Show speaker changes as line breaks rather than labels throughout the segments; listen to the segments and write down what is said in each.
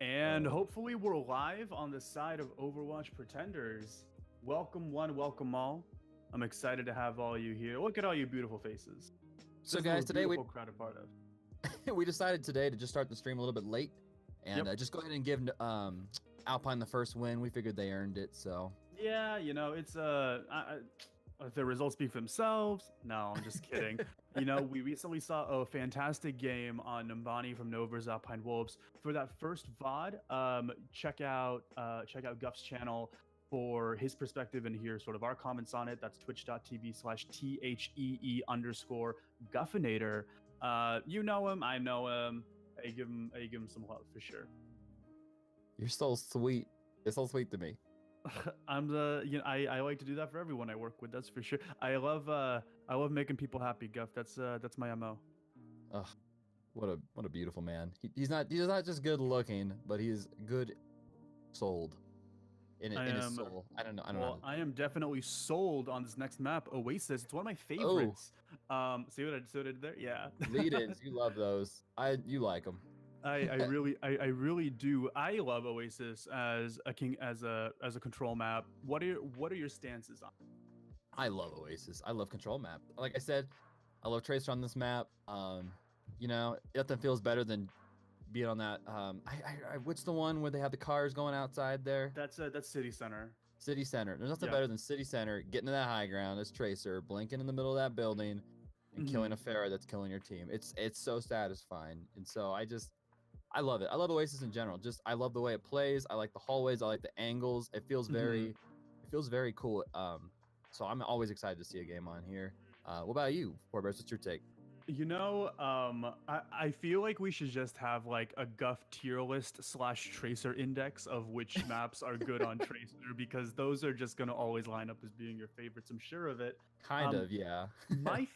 And hopefully we're live on the side of Overwatch Pretenders. Welcome one, welcome all. I'm excited to have all you here. Look at all you beautiful faces.
So guys, today
crowd a part of.
we decided today to just start the stream a little bit late and just go ahead and give Alpine the first win. We figured they earned it, so.
Yeah, you know, it's if the results speak for themselves. No, I'm just kidding. You know, we recently saw a fantastic game on Numbani from Nova's Alpine Wolves. For that first VOD, check out Guff's channel for his perspective and hear sort of our comments on it. That's twitch.tv/THEE_Guffinator. You know him, I know him. I give him some love for sure.
You're so sweet. It's so sweet to me.
I like to do that for everyone I work with. That's for sure. I love making people happy, Guff. That's my MO.
Ugh, what a beautiful man. He's not just good looking, but he's good souled in his soul. I don't know.
Well, I am definitely sold on this next map, Oasis. It's one of my favorites.
Oh.
See what I did there? Yeah.
Lead-ins, you love those. You like them.
I really do. I love Oasis as a control map. What are your stances on it?
I love Oasis. I love control map. Like I said, I love Tracer on this map. You know, nothing feels better than being on that. What's the one where they have the cars going outside there?
That's City Center.
City Center. There's nothing better than City Center, getting to that high ground as Tracer, blinking in the middle of that building, and killing a Pharah that's killing your team. It's so satisfying. And so I love it. I love Oasis in general. I love the way it plays. I like the hallways. I like the angles. It feels very cool. So I'm always excited to see a game on here. What about you, Forbes? What's your take?
You know, I feel like we should just have like a Guff tier list / Tracer index of which maps are good on Tracer, because those are just going to always line up as being your favorites. I'm sure of it.
Kind of, yeah.
my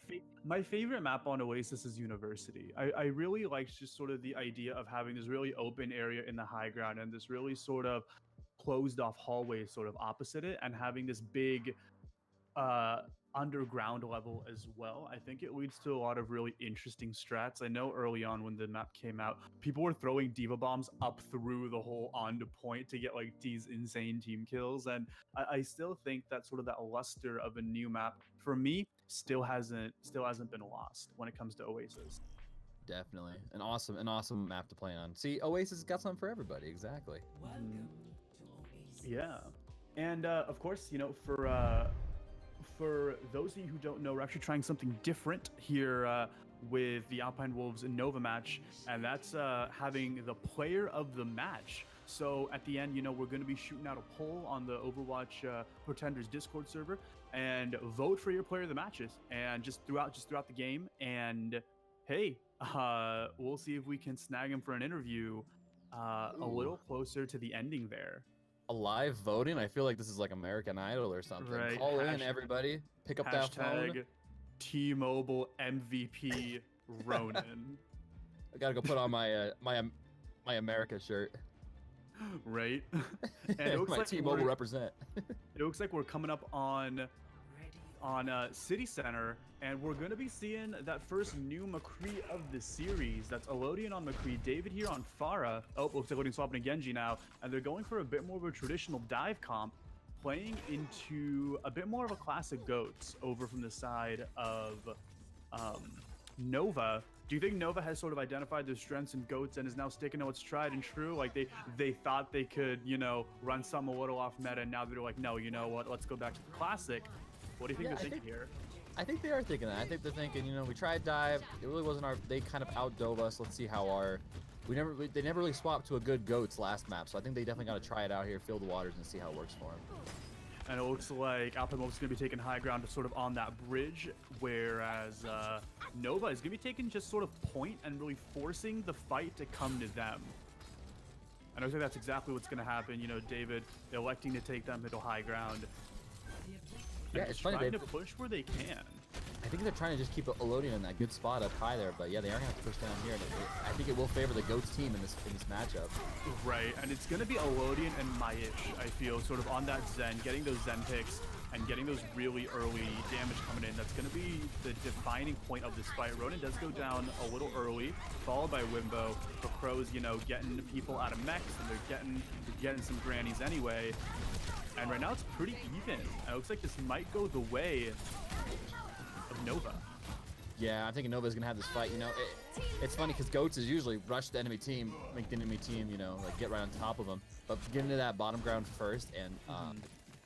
favorite map on Oasis is University. I really like just sort of the idea of having this really open area in the high ground and this really sort of closed off hallway sort of opposite it, and having this big underground level as well. I think it leads to a lot of really interesting strats. I know early on when the map came out, people were throwing diva bombs up through the whole onto point to get like these insane team kills, and I still think that sort of that luster of a new map for me still hasn't been lost when it comes to Oasis.
Definitely an awesome map to play on. See, Oasis got something for everybody. Exactly.
Welcome to Oasis.
Yeah, and of course, you know, for those of you who don't know, we're actually trying something different here with the Alpine Wolves Nova match, and that's having the player of the match. So at the end, you know, we're going to be shooting out a poll on the Overwatch Pretenders Discord server and vote for your player of the matches, and just throughout the game. And hey, we'll see if we can snag him for an interview a little closer to the ending there.
A live voting? I feel like this is like American Idol or something.
Right.
Call in, everybody. Pick up that phone.
T-Mobile MVP Ronan.
I gotta go put on my my America shirt.
Right. And it looks
my
like
T-Mobile represent.
It looks like we're coming up on City Center, and we're going to be seeing that first new McCree of the series. That's Elodian on McCree, David here on Pharah. Oh, looks like Elodian swapping to Genji now, and they're going for a bit more of a traditional dive comp, playing into a bit more of a classic GOATs over from the side of Nova. Do you think Nova has sort of identified their strengths in GOATs and is now sticking to what's tried and true? Like they thought they could, you know, run something a little off meta, and now they're like, no, you know what, let's go back to the classic. What do you think they're thinking here?
I think they are thinking that. I think they're thinking, you know, we tried dive. It really wasn't they kind of outdove us. Let's see how they never really swapped to a good GOATs last map. So I think they definitely got to try it out here, feel the waters, and see how it works for them.
And it looks like Alpine Wolves is going to be taking high ground sort of on that bridge, whereas Nova is going to be taking just sort of point and really forcing the fight to come to them. And I think that's exactly what's going to happen. You know, David electing to take them middle high ground.
Yeah, it's funny.
Trying to push where they can.
I think they're trying to just keep Elodian in that good spot up high there, but yeah, they are going to have to push down here. And I think it will favor the GOATs team in this matchup.
Right, and it's going to be Elodian and Maish, I feel, sort of on that Zen, getting those Zen picks, and getting those really early damage coming in. That's going to be the defining point of this fight. Ronan does go down a little early, followed by Wimbo. But Crow's, you know, getting people out of mechs, and they're getting some grannies anyway. And right now it's pretty even. It looks like this might go the way of Nova.
Yeah, I think Nova's gonna have this fight. You know, it's funny because Goats is usually rush the enemy team, make the enemy team, you know, like get right on top of them. But getting to that bottom ground first, and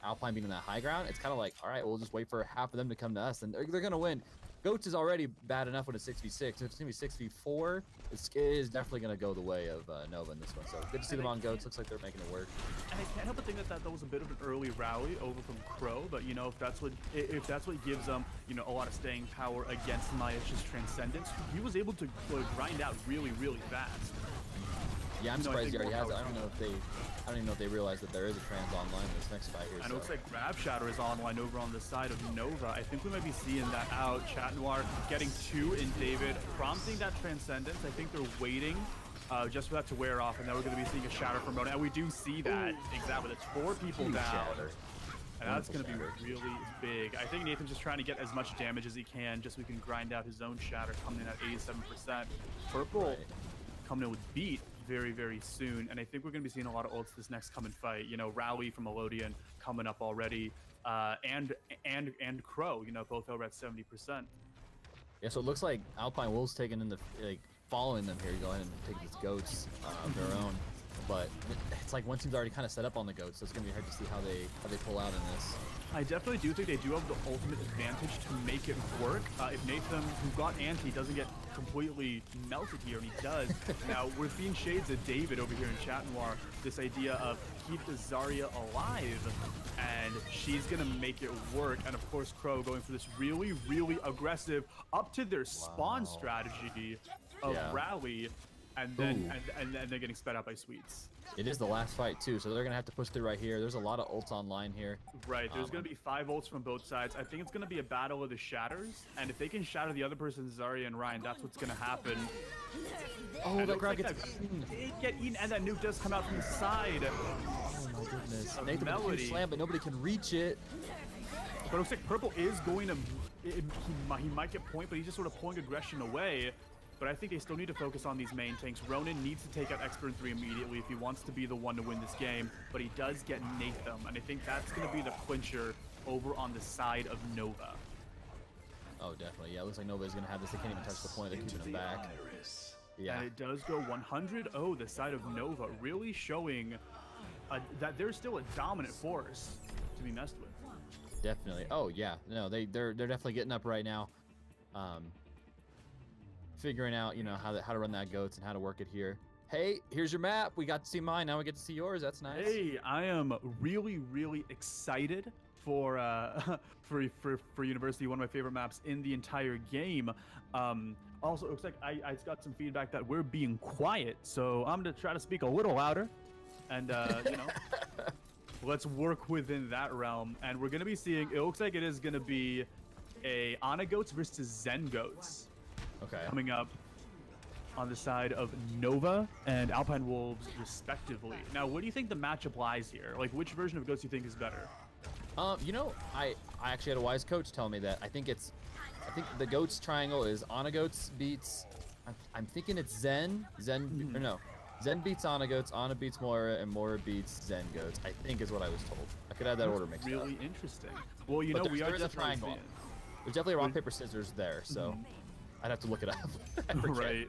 Alpine being in that high ground, it's kind of like, all right, we'll just wait for half of them to come to us, and they're gonna win. Goats is already bad enough when it's 6v6. If it's gonna be 6v4, it is definitely gonna go the way of Nova in this one. So good to see them on Goats. Looks like they're making it work.
And I can't help but think that was a bit of an early rally over from Crow, but you know, if that's what gives them, you know, a lot of staying power against Maya's Transcendence, he was able to grind out really fast.
Yeah, I'm surprised he already has it. I don't even know if they realize that there is a trans online in this next fight here.
And it looks like Grab Shatter is online over on the side of Nova. I think we might be seeing that out. Chat Noir getting 2 in David, prompting that Transcendence. I think they're waiting just for that to wear off, and then we're going to be seeing a Shatter from Ronan. And we do see that. Exactly. That's 4 people down.
Shatter.
And that's going to be really big. I think Nathan's just trying to get as much damage as he can, just so he can grind out his own Shatter, coming in at 87%. Purple coming in with Beat very soon, and I think we're going to be seeing a lot of ults this next coming fight. You know, Rally from Elodian coming up already, and Crow, you know, both over at 70%.
Yeah, so it looks like Alpine Wolves taking in the, like, following them here, go ahead and take these Goats of their own. But it's like one team's already kind of set up on the Goats, so it's going to be hard to see how they pull out in this.
I definitely do think they do have the ultimate advantage to make it work. If Nathan, who got anti, doesn't get completely melted here, and he does. Now, we're seeing shades of David over here in Chat Noir, this idea of keep the Zarya alive, and she's going to make it work. And of course, Crow going for this really aggressive, up to their spawn strategy of Rally, and then and they're getting sped out by Sweets.
It is the last fight too, so they're gonna have to push through right here. There's a lot of ults online here.
Right, there's gonna be 5 ults from both sides. I think it's gonna be a battle of the shatters, and if they can shatter the other person's Zarya and Ryan, that's what's gonna happen.
Oh,
and
the crowd
like
gets eaten.
It get eaten, and that nuke does come out from the side.
Oh my goodness. Nathan with a
Melody.
huge slam, but nobody can reach it.
But it looks like Purple is going to, he might get point, but he's just sort of pulling aggression away. But I think they still need to focus on these main tanks. Ronan needs to take out Expert 3 immediately if he wants to be the one to win this game, but he does get Nathan, and I think that's going to be the clincher over on the side of Nova.
Oh, definitely. Yeah, it looks like Nova is going to have this. They can't even touch the point. They're keeping him back. Yeah.
And it does go 100. Oh, the side of Nova really showing that they're still a dominant force to be messed with.
Definitely. Oh, yeah. No, they're definitely getting up right now. Figuring out, you know, how to run that Goats and how to work it here. Hey, here's your map. We got to see mine. Now we get to see yours. That's nice.
Hey, I am really excited for University, one of my favorite maps in the entire game. Also, it looks like I got some feedback that we're being quiet, so I'm gonna try to speak a little louder, and you know, let's work within that realm. And we're gonna be seeing. It looks like it is gonna be a Ana Goats versus Zen Goats.
Okay.
Coming up on the side of Nova and Alpine Wolves, respectively. Now, what do you think the matchup lies here? Like, which version of Goats do you think is better?
You know, I actually had a wise coach tell me that. I think the Goats triangle is Ana Goats beats. I'm thinking it's Zen. Or no, Zen beats Ana Goats. Ana beats Moira, and Moira beats Zen Goats. I think is what I was told. I could have that order mixed up.
Really interesting. Well, you know, we are
there is a triangle. There's definitely a rock paper scissors there, so. I'd have to look it up.
Right.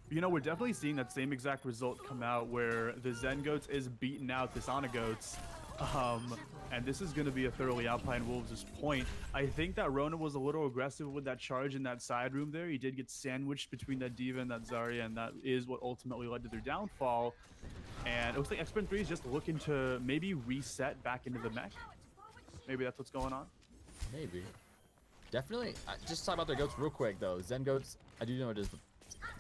You know, we're definitely seeing that same exact result come out where the Zen Goats is beating out this Ana Goats. And this is going to be a thoroughly Alpine Wolves' point. I think that Ronan was a little aggressive with that charge in that side room there. He did get sandwiched between that Diva and that Zarya, and that is what ultimately led to their downfall. And it looks like Expert 3 is just looking to maybe reset back into the mech. Maybe that's what's going on.
Maybe. Definitely. Just talk about their Goats real quick, though. Zen Goats, I do know it is.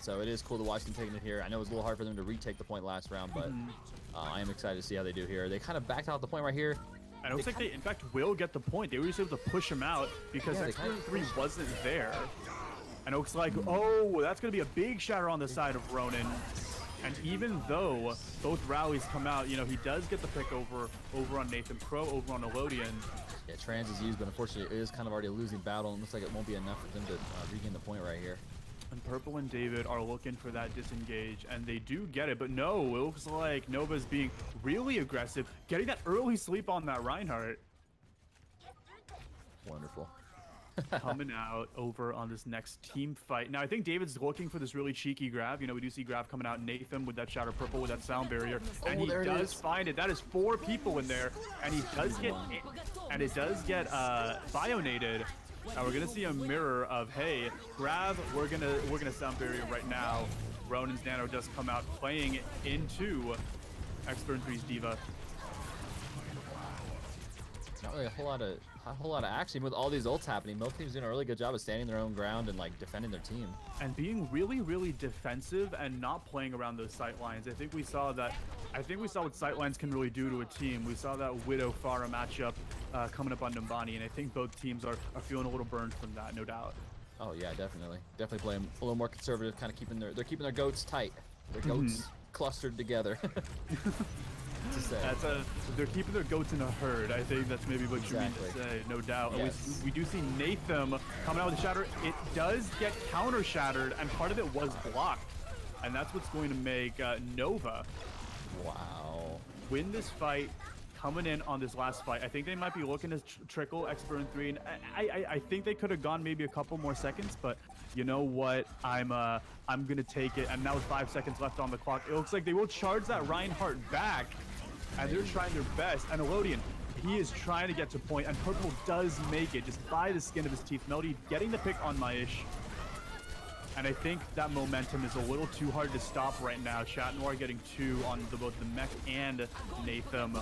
So it is cool to watch them taking it here. I know it was a little hard for them to retake the point last round, but I am excited to see how they do here. They kind of backed out the point right here.
And it looks like they, in fact, will get the point. They were just able to push him out because Expert 3 wasn't there. And it looks like, oh, that's going to be a big shatter on the side of Ronan. And even though both rallies come out, you know, he does get the pick over on Nathan Pro, over on Elodian.
Yeah, trans is used, but unfortunately it is kind of already a losing battle, and looks like it won't be enough for them to regain the point right here.
And Purple and David are looking for that disengage, and they do get it, but no, it looks like Nova's being really aggressive, getting that early sleep on that Reinhardt.
Wonderful.
Coming out over on this next team fight. Now, I think David's looking for this really cheeky grab. You know, we do see grab coming out, Nathan with that Shatter Purple with that sound barrier, and he does find it. That is 4 people in there, and he does get, and it does get bionated. Now we're gonna see a mirror of, hey, grab. We're gonna sound barrier right now. Ronin's Nano does come out playing into Expert 3's Diva.
Not really a whole lot of action with all these ults happening. Both teams doing a really good job of standing their own ground and like defending their team.
And being really, really defensive and not playing around those sight lines. I think we saw what sight lines can really do to a team. We saw that Widow Pharah matchup coming up on Numbani, and I think both teams are feeling a little burned from that, no doubt.
Oh yeah, definitely playing a little more conservative, kind of keeping their goats tight, their goats clustered together. To say.
They're keeping their goats in a herd. I think that's maybe what you mean to say, no doubt.
Yes.
We do see Nathan coming out with a shatter. It does get counter shattered, and part of it was blocked, and that's what's going to make Nova win this fight. Coming in on this last fight, I think they might be looking to trickle Expert in 3, and I think they could have gone maybe a couple more seconds, but you know what? I'm gonna take it, and now with 5 seconds left on the clock, it looks like they will charge that Reinhardt back, and they're trying their best. And Elodian, he is trying to get to point, and Purple does make it just by the skin of his teeth. Melody getting the pick on Maish. And I think that momentum is a little too hard to stop right now. Chat Noir getting 2 on both the mech and Nathan.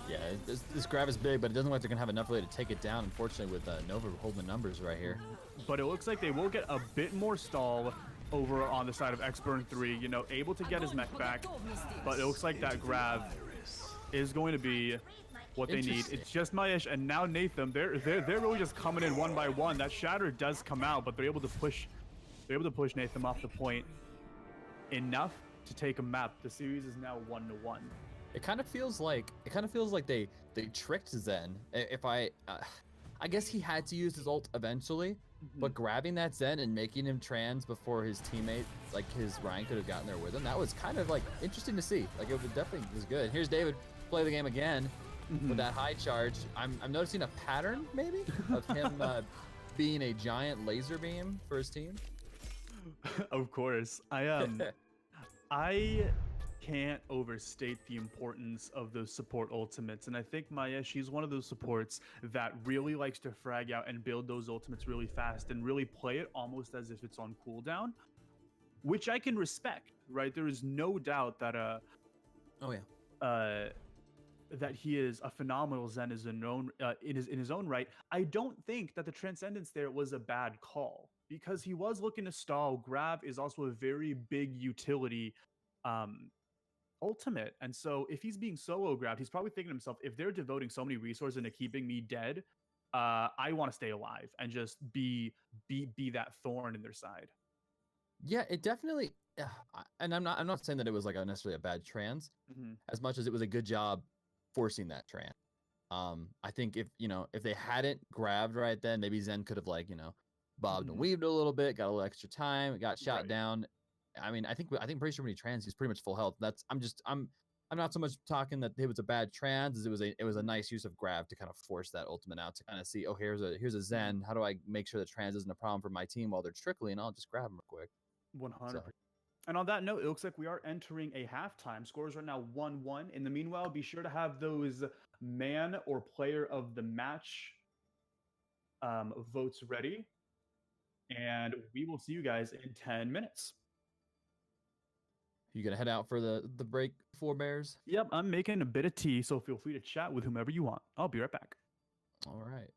Yeah, this grab is big, but it doesn't look like they're going to have enough way to take it down, unfortunately, with Nova holding the numbers right here.
But it looks like they will get a bit more stall over on the side of Expert 3, you know, able to get his mech back. But it looks like that grab is going to be what they need. It's just Maish and now Nathan. They're really just coming in one by one. That shatter does come out, but they're able to push Nathan off the point enough to take a map. The series is now 1-1.
It kind of feels like they tricked Zen. If I guess he had to use his ult eventually, but grabbing that Zen and making him trans before his teammate, like his Ryan, could have gotten there with him. That was kind of like interesting to see. Like it definitely was good. Here's David play the game again. With that high charge, I'm noticing a pattern maybe of him being a giant laser beam for his team.
Of course, I can't overstate the importance of those support ultimates, and I think Maya, she's one of those supports that really likes to frag out and build those ultimates really fast and really play it almost as if it's on cooldown, which I can respect. Right, there is no doubt that that he is a phenomenal Zen in his own right. I don't think that the Transcendence there was a bad call, because he was looking to stall. Grab is also a very big utility ultimate, and so if he's being solo grabbed, he's probably thinking to himself, if they're devoting so many resources into keeping me dead, I want to stay alive and just be that thorn in their side.
Yeah, it definitely, and I'm not saying that it was like necessarily a bad trans, as much as it was a good job forcing that trans. I think if they hadn't grabbed right then, maybe Zen could have bobbed and weaved a little bit, got a little extra time, got shot down. I mean, I think pretty sure when he trans, he's pretty much full health. I'm not so much talking that it was a bad trans as it was a nice use of grab to kind of force that ultimate out to kind of see, oh, here's a Zen. How do I make sure the trans isn't a problem for my team while they're trickling? I'll just grab them real quick.
100%. And on that note, it looks like we are entering a halftime. Scores right now 1-1. In the meanwhile, be sure to have those man or player of the match votes ready. And we will see you guys in 10 minutes.
You gonna head out for the break, Four Bears?
Yep, I'm making a bit of tea, so feel free to chat with whomever you want. I'll be right back.
All right.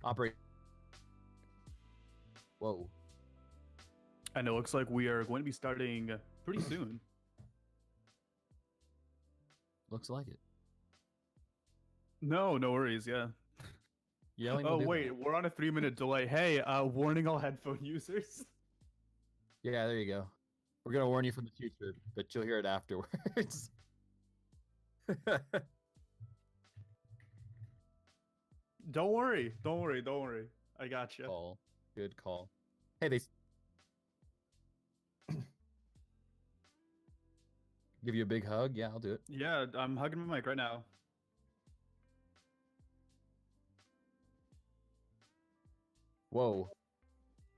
Operate. Whoa.
And it looks like we are going to be starting pretty soon.
Looks like it.
No worries. Yeah.
Yelling.
Oh wait, we're on a 3-minute delay. Hey, warning all headphone users.
Yeah, there you go. We're gonna warn you from the future, but you'll hear it afterwards.
Don't worry. I got you.
Call. Good call. Hey, they give you a big hug. Yeah, I'll do it.
Yeah, I'm hugging my mic right now.
Whoa.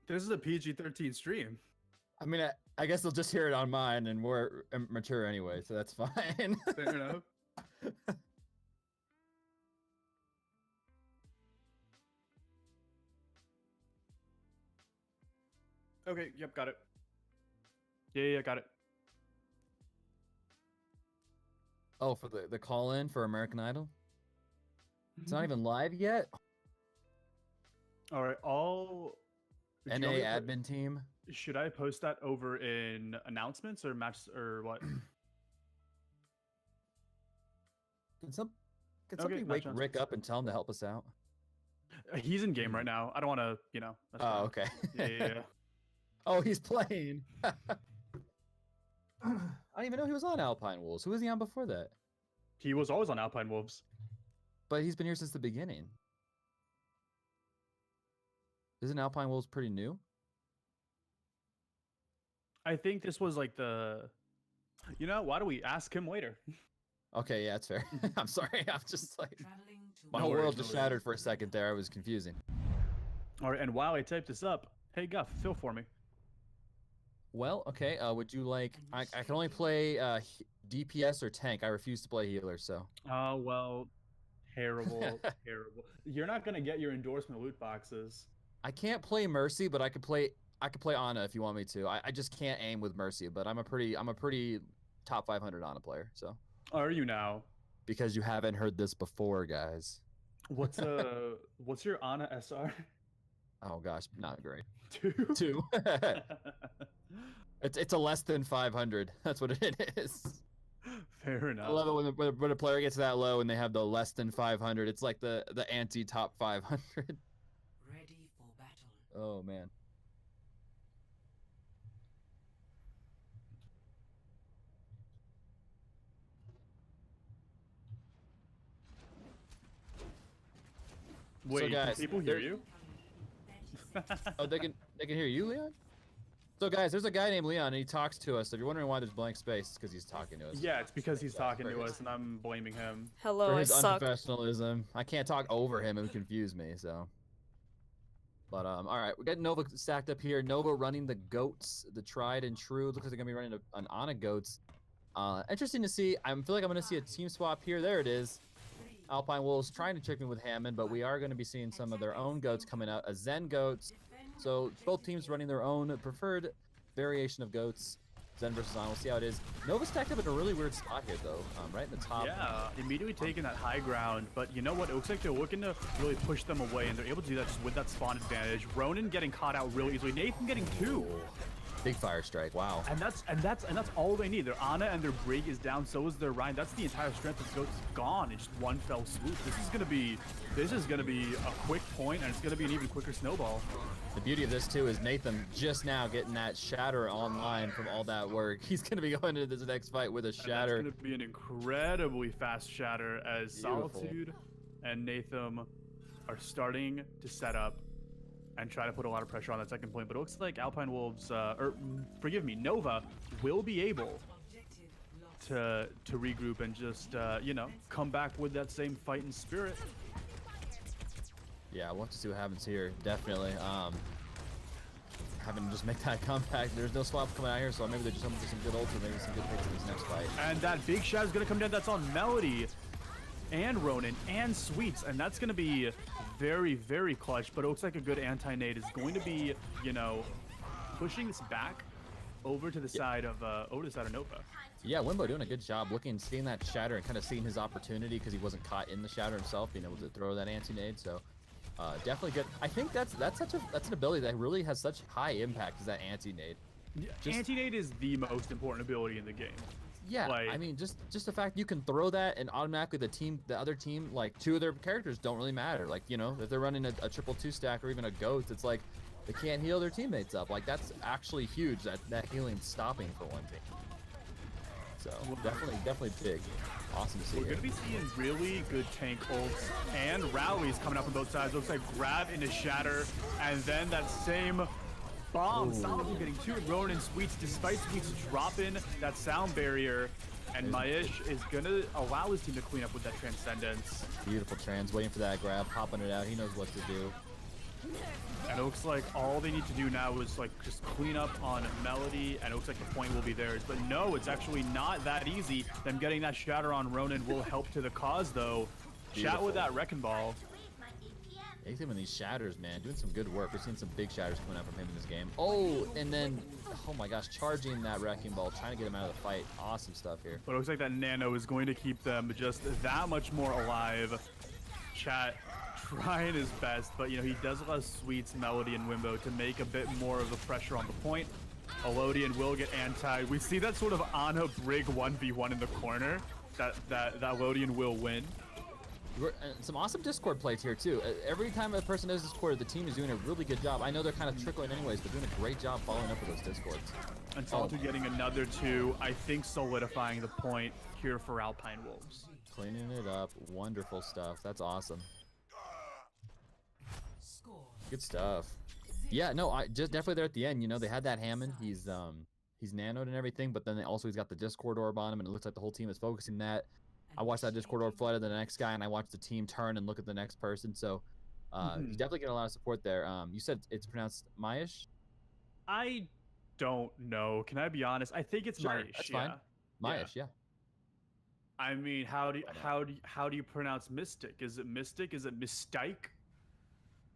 This is a PG-13 stream.
I mean, I guess they'll just hear it on mine, and we're mature anyway, so that's fine.
Fair enough. Okay, yep, got it. Yeah, got it.
Oh, for the call-in for American Idol? It's not even live yet?
All right, do you
NA
want me to put-
admin team?
Should I post that over in announcements or match or what?
Can
Okay,
somebody
match
wake Rick
announcements.
up and tell him to help us out?
He's in game right now. I don't want to, that's
Oh,
fine.
okay.
Yeah.
Oh, he's playing. I didn't even know he was on Alpine Wolves. Who was he on before that?
He was always on Alpine Wolves.
But he's been here since the beginning. Isn't Alpine Wolves pretty new?
I think this was like why don't we ask him later?
Okay, yeah, that's fair. I'm sorry. I'm just like,
Traveling to
my
No
whole
worries,
world
no
just
worries.
shattered for a second there. It was confusing.
All right, and while I type this up, hey Guff, fill for me.
Well, okay. Would you like? I can only play DPS or tank. I refuse to play healer. So.
Oh well, terrible. You're not gonna get your endorsement loot boxes.
I can't play Mercy, but I could play Ana if you want me to. I just can't aim with Mercy, but I'm a pretty top 500 Ana player. So.
Are you now?
Because you haven't heard this before, guys.
What's your Ana SR?
Oh gosh, not great.
2?
2. It's a less than 500. That's what it is.
Fair enough.
I love it when a player gets that low and they have the less than 500. It's like the anti top 500.
ready for battle.
Oh man.
Wait, can
guys,
people hear you?
Oh, they can hear you, Leon? So guys, there's a guy named Leon and he talks to us. So if you're wondering why there's blank space, it's because he's talking to us.
Yeah, it's because he's talking to us, and I'm blaming him.
Hello,
For
I
his
suck.
unprofessionalism. I can't talk over him, it would confuse me, so. But all right, we got Nova stacked up here. Nova running the goats, the tried and true. Looks like they're gonna be running an Ana goats. Interesting to see. I feel like I'm gonna see a team swap here. There it is. Alpine Wolves trying to trick me with Hammond, but we are going to be seeing some of their own goats coming out, a Zen goats. So both teams running their own preferred variation of goats. Zen versus Ana. We'll see how it is. Nova stacked up in a really weird spot here, though, right in the top.
Yeah, immediately taking that high ground, but you know what? It looks like they're looking to really push them away, and they're able to do that just with that spawn advantage. Ronan getting caught out really easily. Nathan getting 2.
Big fire strike. Wow.
And that's all they need. Their Ana and their Brig is down, so is their Ryan. That's the entire strength of Goats gone in just one fell swoop. This is gonna be a quick point, and it's gonna be an even quicker snowball.
The beauty of this too is Nathan just now getting that shatter online from all that work. He's gonna be going into this next fight with a shatter.
And that's gonna be an incredibly fast shatter as
Beautiful.
Solitude and Nathan are starting to set up and try to put a lot of pressure on that second point. But it looks like Alpine Wolves, Nova will be able to regroup and just come back with that same fighting spirit.
Yeah, we'll have to see what happens here. Definitely. Having to just make that comeback. There's no swap coming out here, so maybe they're just hoping for some good ults or maybe some good picks in this next fight.
And that big shot is gonna come down. That's on Melody and Ronan and Sweets, and that's gonna be very, very clutch. But it looks like a good anti-nade is going to be, pushing this back over to the side of Nova.
Yeah, Wimbo doing a good job seeing that shatter and kind of seeing his opportunity because he wasn't caught in the shatter himself, being able to throw that anti-nade. So Definitely good. I think that's an ability that really has such high impact, is that anti-nade.
Anti-nade is the most important ability in the game.
Yeah,
Like,
I mean, just the fact you can throw that and automatically the other team, like 2 of their characters don't really matter. Like, you know, if they're running a triple 2 stack or even a ghost, it's like they can't heal their teammates up. Like, that's actually huge, that healing's stopping for one team. So definitely big. Awesome to see.
We're going to be seeing really good tank ults and rallies coming up on both sides. Looks like grab into Shatter, and then that same bomb. Solidly getting 2 Ronin and Sweets, despite Sweets dropping that sound barrier. And Maish is going to allow his team to clean up with that Transcendence.
Beautiful trans, waiting for that grab, popping it out. He knows what to do.
And it looks like all they need to do now is like just clean up on Melody, and it looks like the point will be theirs. But no, it's actually not that easy. Them getting that Shatter on Ronin will help to the cause, though.
Beautiful.
Chat with that Wrecking Ball.
Anything with these shatters, man, doing some good work. We're seeing some big shatters coming out from him in this game. Oh, and then, oh my gosh, charging that Wrecking Ball, trying to get him out of the fight. Awesome stuff here.
But it looks like that Nano is going to keep them just that much more alive. Chat trying his best, but you know, he does allow Sweets, Melody, and Wimbo to make a bit more of the pressure on the point. Elodian will get anti. We see that sort of Ana Brig 1v1 in the corner. That Elodian will win.
Some awesome Discord plays here too. Every time a person does Discord, the team is doing a really good job. I know they're kind of trickling anyways, but doing a great job following up with those Discords.
And Solitude getting another 2, I think solidifying the point here for Alpine Wolves.
Cleaning it up, wonderful stuff. That's awesome. Good stuff. Yeah, no, I just definitely there at the end. You know, they had that Hammond. He's nanoed and everything, but then he's got the Discord orb on him, and it looks like the whole team is focusing that. I watched that Discord orb fly to the next guy, and I watched the team turn and look at the next person. So, you definitely get a lot of support there. You said it's pronounced Maish?
I don't know. Can I be honest? I think it's Maish.
That's fine. Maish, yeah.
I mean, how do you pronounce Mystic? Is it Mystic? Is it Mistike?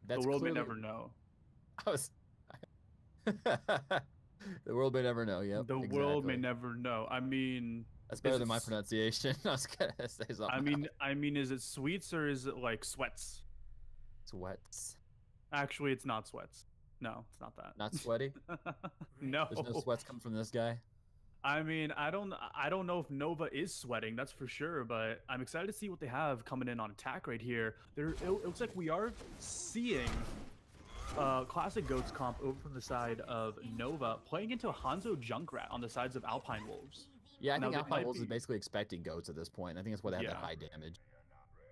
The world may never know.
The world may never know. Yep.
The world may never know. I mean,
that's better than my pronunciation. I was gonna say something.
I mean, is it Sweets or is it like Sweats?
Sweats.
Actually, it's not Sweats. No, it's not that.
Not sweaty.
No.
There's no sweats coming from this guy.
I mean, I don't know if Nova is sweating, that's for sure, but I'm excited to see what they have coming in on attack right here. It looks like we are seeing classic Goats comp over from the side of Nova playing into a Hanzo Junkrat on the sides of Alpine Wolves.
Yeah, I think Alpine Wolves is basically expecting Goats at this point. I think that's why they have that high damage.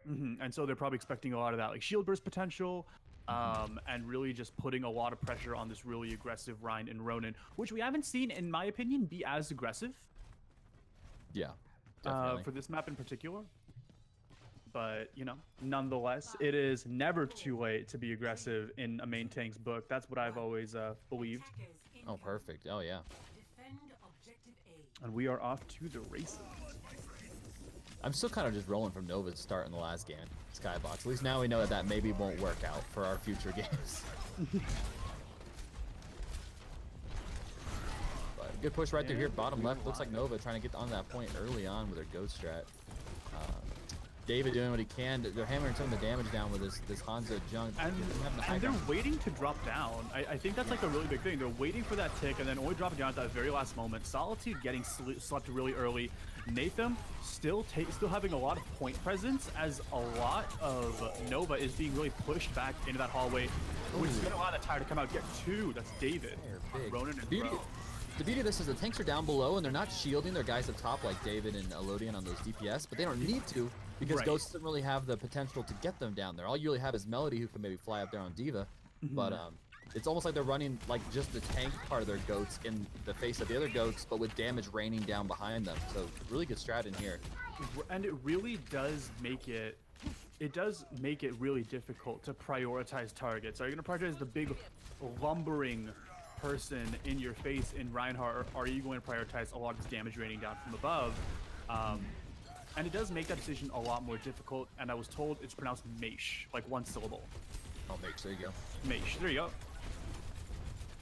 And so they're probably expecting a lot of that, like shield burst potential, and really just putting a lot of pressure on this really aggressive Rein and Ronin, which we haven't seen, in my opinion, be as aggressive.
Yeah, definitely.
For this map in particular. But, you know, nonetheless, it is never too late to be aggressive in a main tank's book. That's what I've always believed.
Oh, perfect. Oh, yeah.
And we are off to the races.
I'm still kind of just rolling from Nova's start in the last game, Skybox. At least now we know that maybe won't work out for our future games. But good push right through here, bottom left. Looks like Nova trying to get on that point early on with their Ghost strat. David doing what he can. They're hammering some of the damage down with this Hanzo junk.
And they're waiting to drop down. I think that's like a really big thing. They're waiting for that tick and then only dropping down at that very last moment. Solitude getting slept really early. Nathan still having a lot of point presence as a lot of Nova is being really pushed back into that hallway, which is going to allow that tire to come out. Get 2. That's David. Ronin and Bro.
The beauty of this is the tanks are down below and they're not shielding their guys up top like David and Elodian on those DPS, but they don't need to because Ghost doesn't really have the potential to get them down there. All you really have is Melody, who can maybe fly up there on Diva, but it's almost like they're running like just the tank part of their Goats in the face of the other Goats, but with damage raining down behind them. So really good strat in here.
And it really does make it really difficult to prioritize targets. Are you going to prioritize the big lumbering person in your face in Reinhardt, or are you going to prioritize a lot of this damage raining down from above? And it does make that decision a lot more difficult, and I was told it's pronounced Maish, like one syllable.
Oh, Maish, there you go.
Maish, there you go.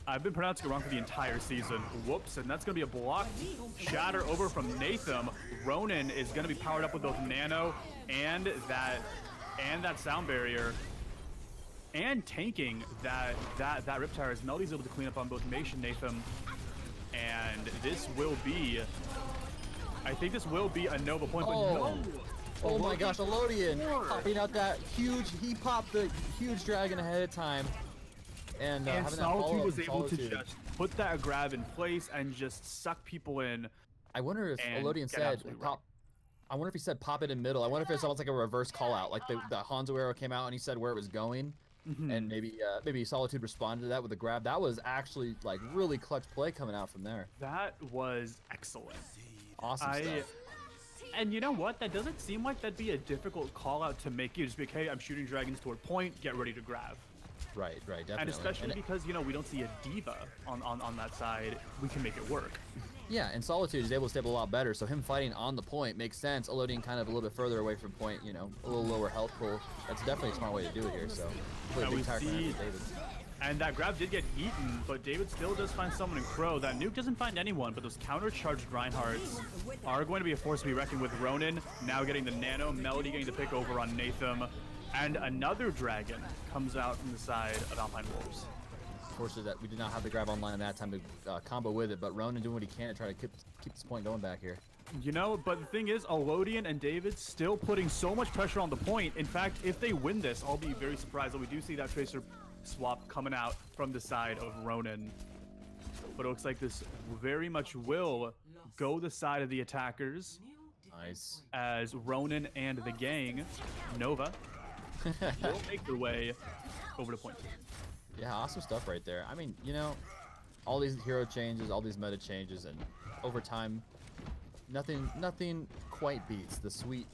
I've been pronouncing it wrong for the entire season. Whoops, and that's going to be a block shatter over from Natham. Ronin is going to be powered up with both Nano and that sound barrier. and tanking that Riptire as Melody's able to clean up on both Meish and Natham. And this will be, I think this will be a Nova point, but no!
Oh my gosh, Elodian popping out that huge, he popped the huge dragon ahead of time. And having
Solitude was
that
able to just put that grab in place and just suck people in.
I wonder if Elodian said pop. I wonder if he said pop it in middle. I wonder if it's almost like a reverse call out, like the Hanzo arrow came out and he said where it was going, and maybe Solitude responded to that with a grab. That was actually like really clutch play coming out from there.
That was excellent.
Awesome stuff.
And you know what? That doesn't seem like that'd be a difficult call out to make. You just be like, hey, I'm shooting dragons toward point. Get ready to grab.
Right, definitely.
And especially because, you know, we don't see a diva on that side, we can make it work.
Yeah, and Solitude is able to stable a lot better, so him fighting on the point makes sense. Elodian kind of a little bit further away from point, you know, a little lower health pool. That's definitely a smart way to do it here, so.
And that grab did get eaten, but David still does find someone in Crow. That nuke doesn't find anyone, but those counter-charged Reinhardts are going to be a force to be reckoned with. Ronin now getting the nano, Melody getting the pick over on Natham, and another dragon comes out from the side of Alpine Wolves.
Unfortunately, that we did not have the grab online that time to combo with it, but Ronin doing what he can to try to keep this point going back here.
You know, but the thing is, Elodian and David still putting so much pressure on the point. In fact, if they win this, I'll be very surprised that we do see that Tracer swap coming out from the side of Ronin. But it looks like this very much will go the side of the attackers.
Nice.
As Ronin and the gang, Nova, will make their way over to point.
Yeah, awesome stuff right there. I mean, you know, all these hero changes, all these meta changes, and over time, nothing quite beats the sweet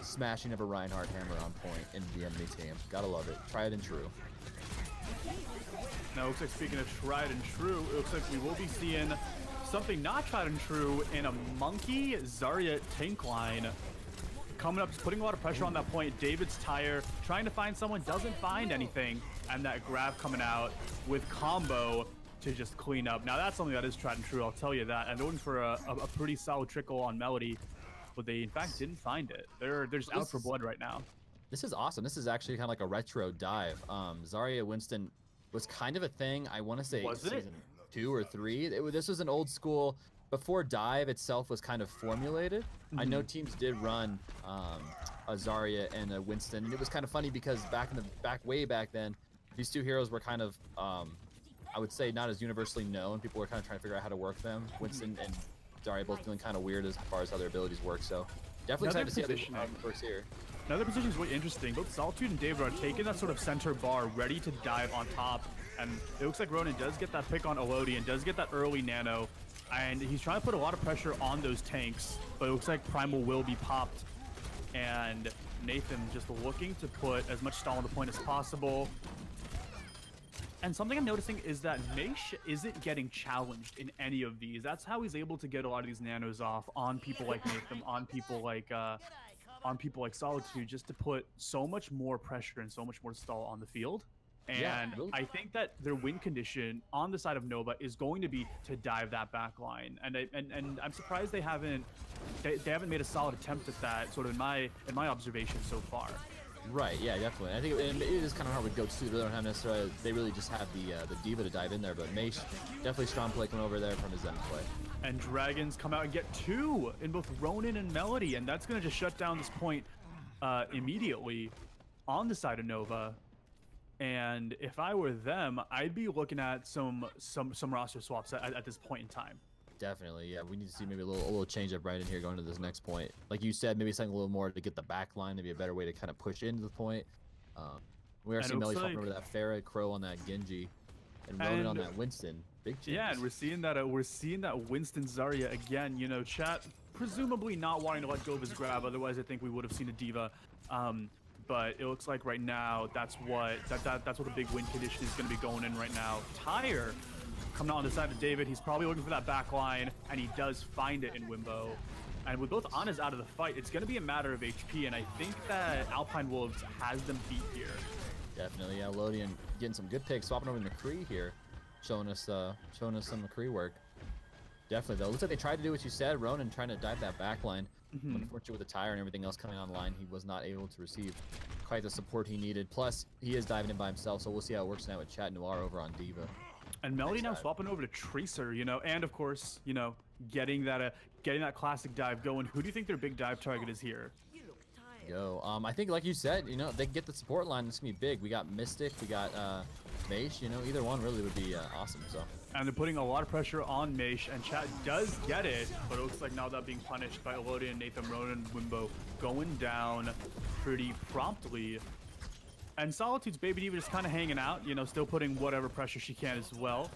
smashing of a Reinhardt hammer on point in the enemy team. Gotta love it. Tried and true.
Now, it looks like, speaking of tried and true, it looks like we will be seeing something not tried and true in a Monkey Zarya tank line. Coming up, putting a lot of pressure on that point. David's tire, trying to find someone, doesn't find anything. And that grab coming out with combo to just clean up. Now, that's something that is tried and true, I'll tell you that. And they're looking for a pretty solid trickle on Melody, but they, in fact, didn't find it. They're just out for blood right now.
This is awesome. This is actually kind of like a retro dive. Zarya Winston was kind of a thing, I want to say season 2 or 3. This was an old school, before dive itself was kind of formulated. I know teams did run a Zarya and a Winston, and it was kind of funny because way back then, these two heroes were kind of, I would say, not as universally known. People were kind of trying to figure out how to work them. Winston and Zarya both feeling kind of weird as far as how their abilities work, so definitely excited to see how they first here.
Another position is really interesting. Both Solitude and David are taking that sort of center bar, ready to dive on top. And it looks like Ronin does get that pick on Elodian, does get that early nano. And he's trying to put a lot of pressure on those tanks. But it looks like Primal will be popped. And Nathan just looking to put as much stall on the point as possible. And something I'm noticing is that Meish isn't getting challenged in any of these. That's how he's able to get a lot of these nanos off on people like Nathan, on people like Solitude, just to put so much more pressure and so much more stall on the field. And yeah, really. I think that their win condition on the side of Nova is going to be to dive that back line. And I'm surprised they haven't made a solid attempt at that, sort of in my observation so far.
Right, yeah, definitely. I think it is kind of hard with goats too. They don't have necessarily, they really just have the diva to dive in there, but Meish, definitely strong play coming over there from his end play.
And Dragons come out and get 2 in both Ronin and Melody, and that's going to just shut down this point immediately on the side of Nova. And if I were them, I'd be looking at some roster swaps at this point in time.
Definitely, yeah. We need to see maybe a little change up right in here going to this next point. Like you said, maybe something a little more to get the back line, maybe a better way to kind of push into the point. We are seeing Melly swapping over that Farah, Crow on that Genji, and Ronin on that Winston. Big changes. Yeah,
and we're seeing that Winston Zarya again. You know, chat presumably not wanting to let go of his grab. Otherwise, I think we would have seen a diva. But it looks like right now that's what the big win condition is going to be going in right now. Tire coming out on the side of David. He's probably looking for that back line, and he does find it in Wimbo. And with both Anas out of the fight, it's going to be a matter of HP, and I think that Alpine Wolves has them beat here.
Definitely, yeah. Lodian getting some good picks, swapping over McCree here, showing us some McCree work. Definitely, though. Looks like they tried to do what you said, Ronin trying to dive that back line. Unfortunately, with the tire and everything else coming online, he was not able to receive quite the support he needed. Plus, he is diving in by himself, so we'll see how it works now with Chat Noir over on Diva.
And Melody now swapping over to Tracer, you know, and of course, you know, getting that classic dive going. Who do you think their big dive target is here?
Yo, I think like you said, you know, they can get the support line. It's gonna be big. We got Mystic, we got Maish. You know, either one really would be awesome. So.
And they're putting a lot of pressure on Maish, and Chat does get it, but it looks like now that being punished by Elodian, Nathan, Ronan, and Wimbo going down pretty promptly. And Solitude's Baby Diva just kind of hanging out, you know, still putting whatever pressure she can as well.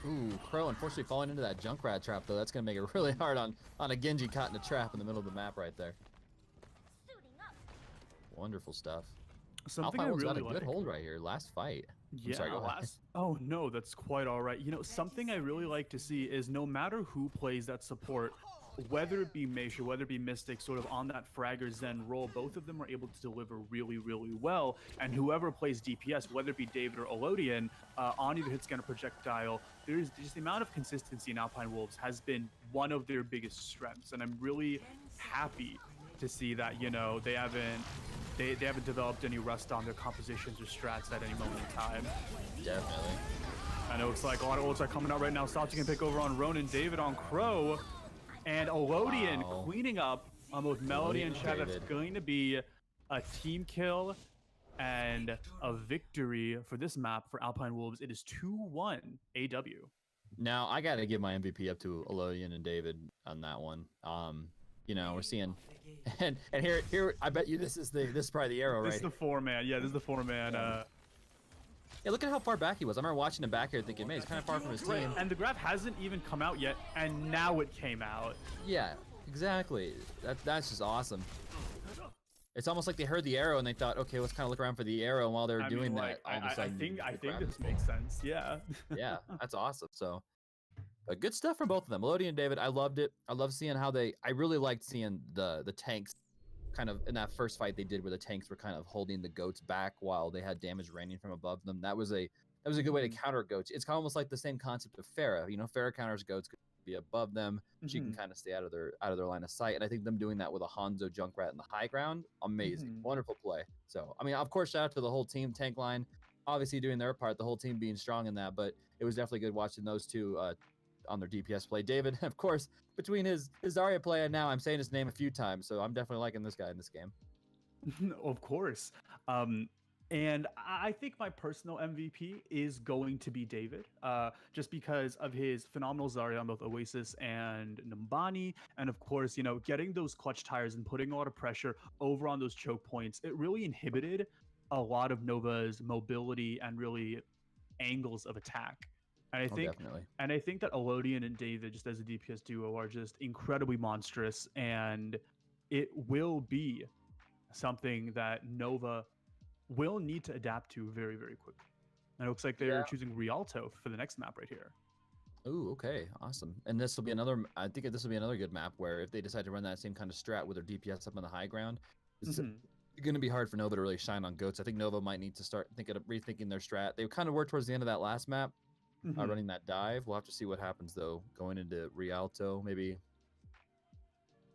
Ooh, Crow unfortunately falling into that Junkrat trap, though. That's going to make it really hard on a Genji caught in a trap in the middle of the map right there. Wonderful stuff.
Something
Alpine
I really
got a good hold right here. Last fight.
Yeah,
sorry,
oh no, that's quite all right. You know, something I really like to see is no matter who plays that support, whether it be Maish or whether it be Mystic, sort of on that Fragger Zen role, both of them are able to deliver really, really well. And whoever plays DPS, whether it be David or Elodian, on either hit scan or projectile, there's just the amount of consistency in Alpine Wolves has been one of their biggest strengths. And I'm really happy to see that, you know, they haven't developed any rust on their compositions or strats at any moment in time.
Definitely.
And it looks like a lot of ults are coming out right now. Salty can pick over on Ronan, David on Crow. And Elodian cleaning up on both Melody and Chad. That's going to be a team kill and a victory for this map for Alpine Wolves. It is 2-1 AW.
Now, I got to give my MVP up to Elodian and David on that one. You know, we're seeing... And here, I bet you this is probably the arrow, right?
This is the 4-man. Yeah, this is the 4-man.
Yeah, look at how far back he was. I remember watching him back here thinking, man, he's kind of far from his team.
And the graph hasn't even come out yet, and now it came out.
Yeah, exactly. That's just awesome. It's almost like they heard the arrow and they thought, okay, let's kind of look around for the arrow. And while they were doing that, all of a sudden,
I think this makes sense. Yeah.
Yeah, that's awesome. So, but good stuff from both of them. Melody and David, I loved it. I love seeing how I really liked seeing the tanks kind of in that first fight they did where the tanks were kind of holding the goats back while they had damage raining from above them. That was a good way to counter goats. It's kind of almost like the same concept of Pharah. You know, Pharah counters goats could be above them. She can kind of stay out of their line of sight. And I think them doing that with a Hanzo Junkrat in the high ground, amazing. Wonderful play. So, I mean, of course, shout out to the whole team, tank line, obviously doing their part, the whole team being strong in that, but it was definitely good watching those two on their DPS play. David, of course, between his Zarya play and now I'm saying his name a few times, so I'm definitely liking this guy in this game.
Of course. And I think my personal MVP is going to be David, just because of his phenomenal Zarya on both Oasis and Numbani. And of course, you know, getting those clutch tires and putting a lot of pressure over on those choke points, it really inhibited a lot of Nova's mobility and really angles of attack. And I think that Elodian and David, just as a DPS duo, are just incredibly monstrous, and it will be something that Nova will need to adapt to very, very quickly. And it looks like they're choosing Rialto for the next map right here.
Ooh, okay, awesome. And this will be another. I think this will be another good map where if they decide to run that same kind of strat with their DPS up on the high ground, it's going to be hard for Nova to really shine on goats. I think Nova might need to start rethinking their strat. They kind of worked towards the end of that last map. Running that dive. We'll have to see what happens though going into Rialto. Maybe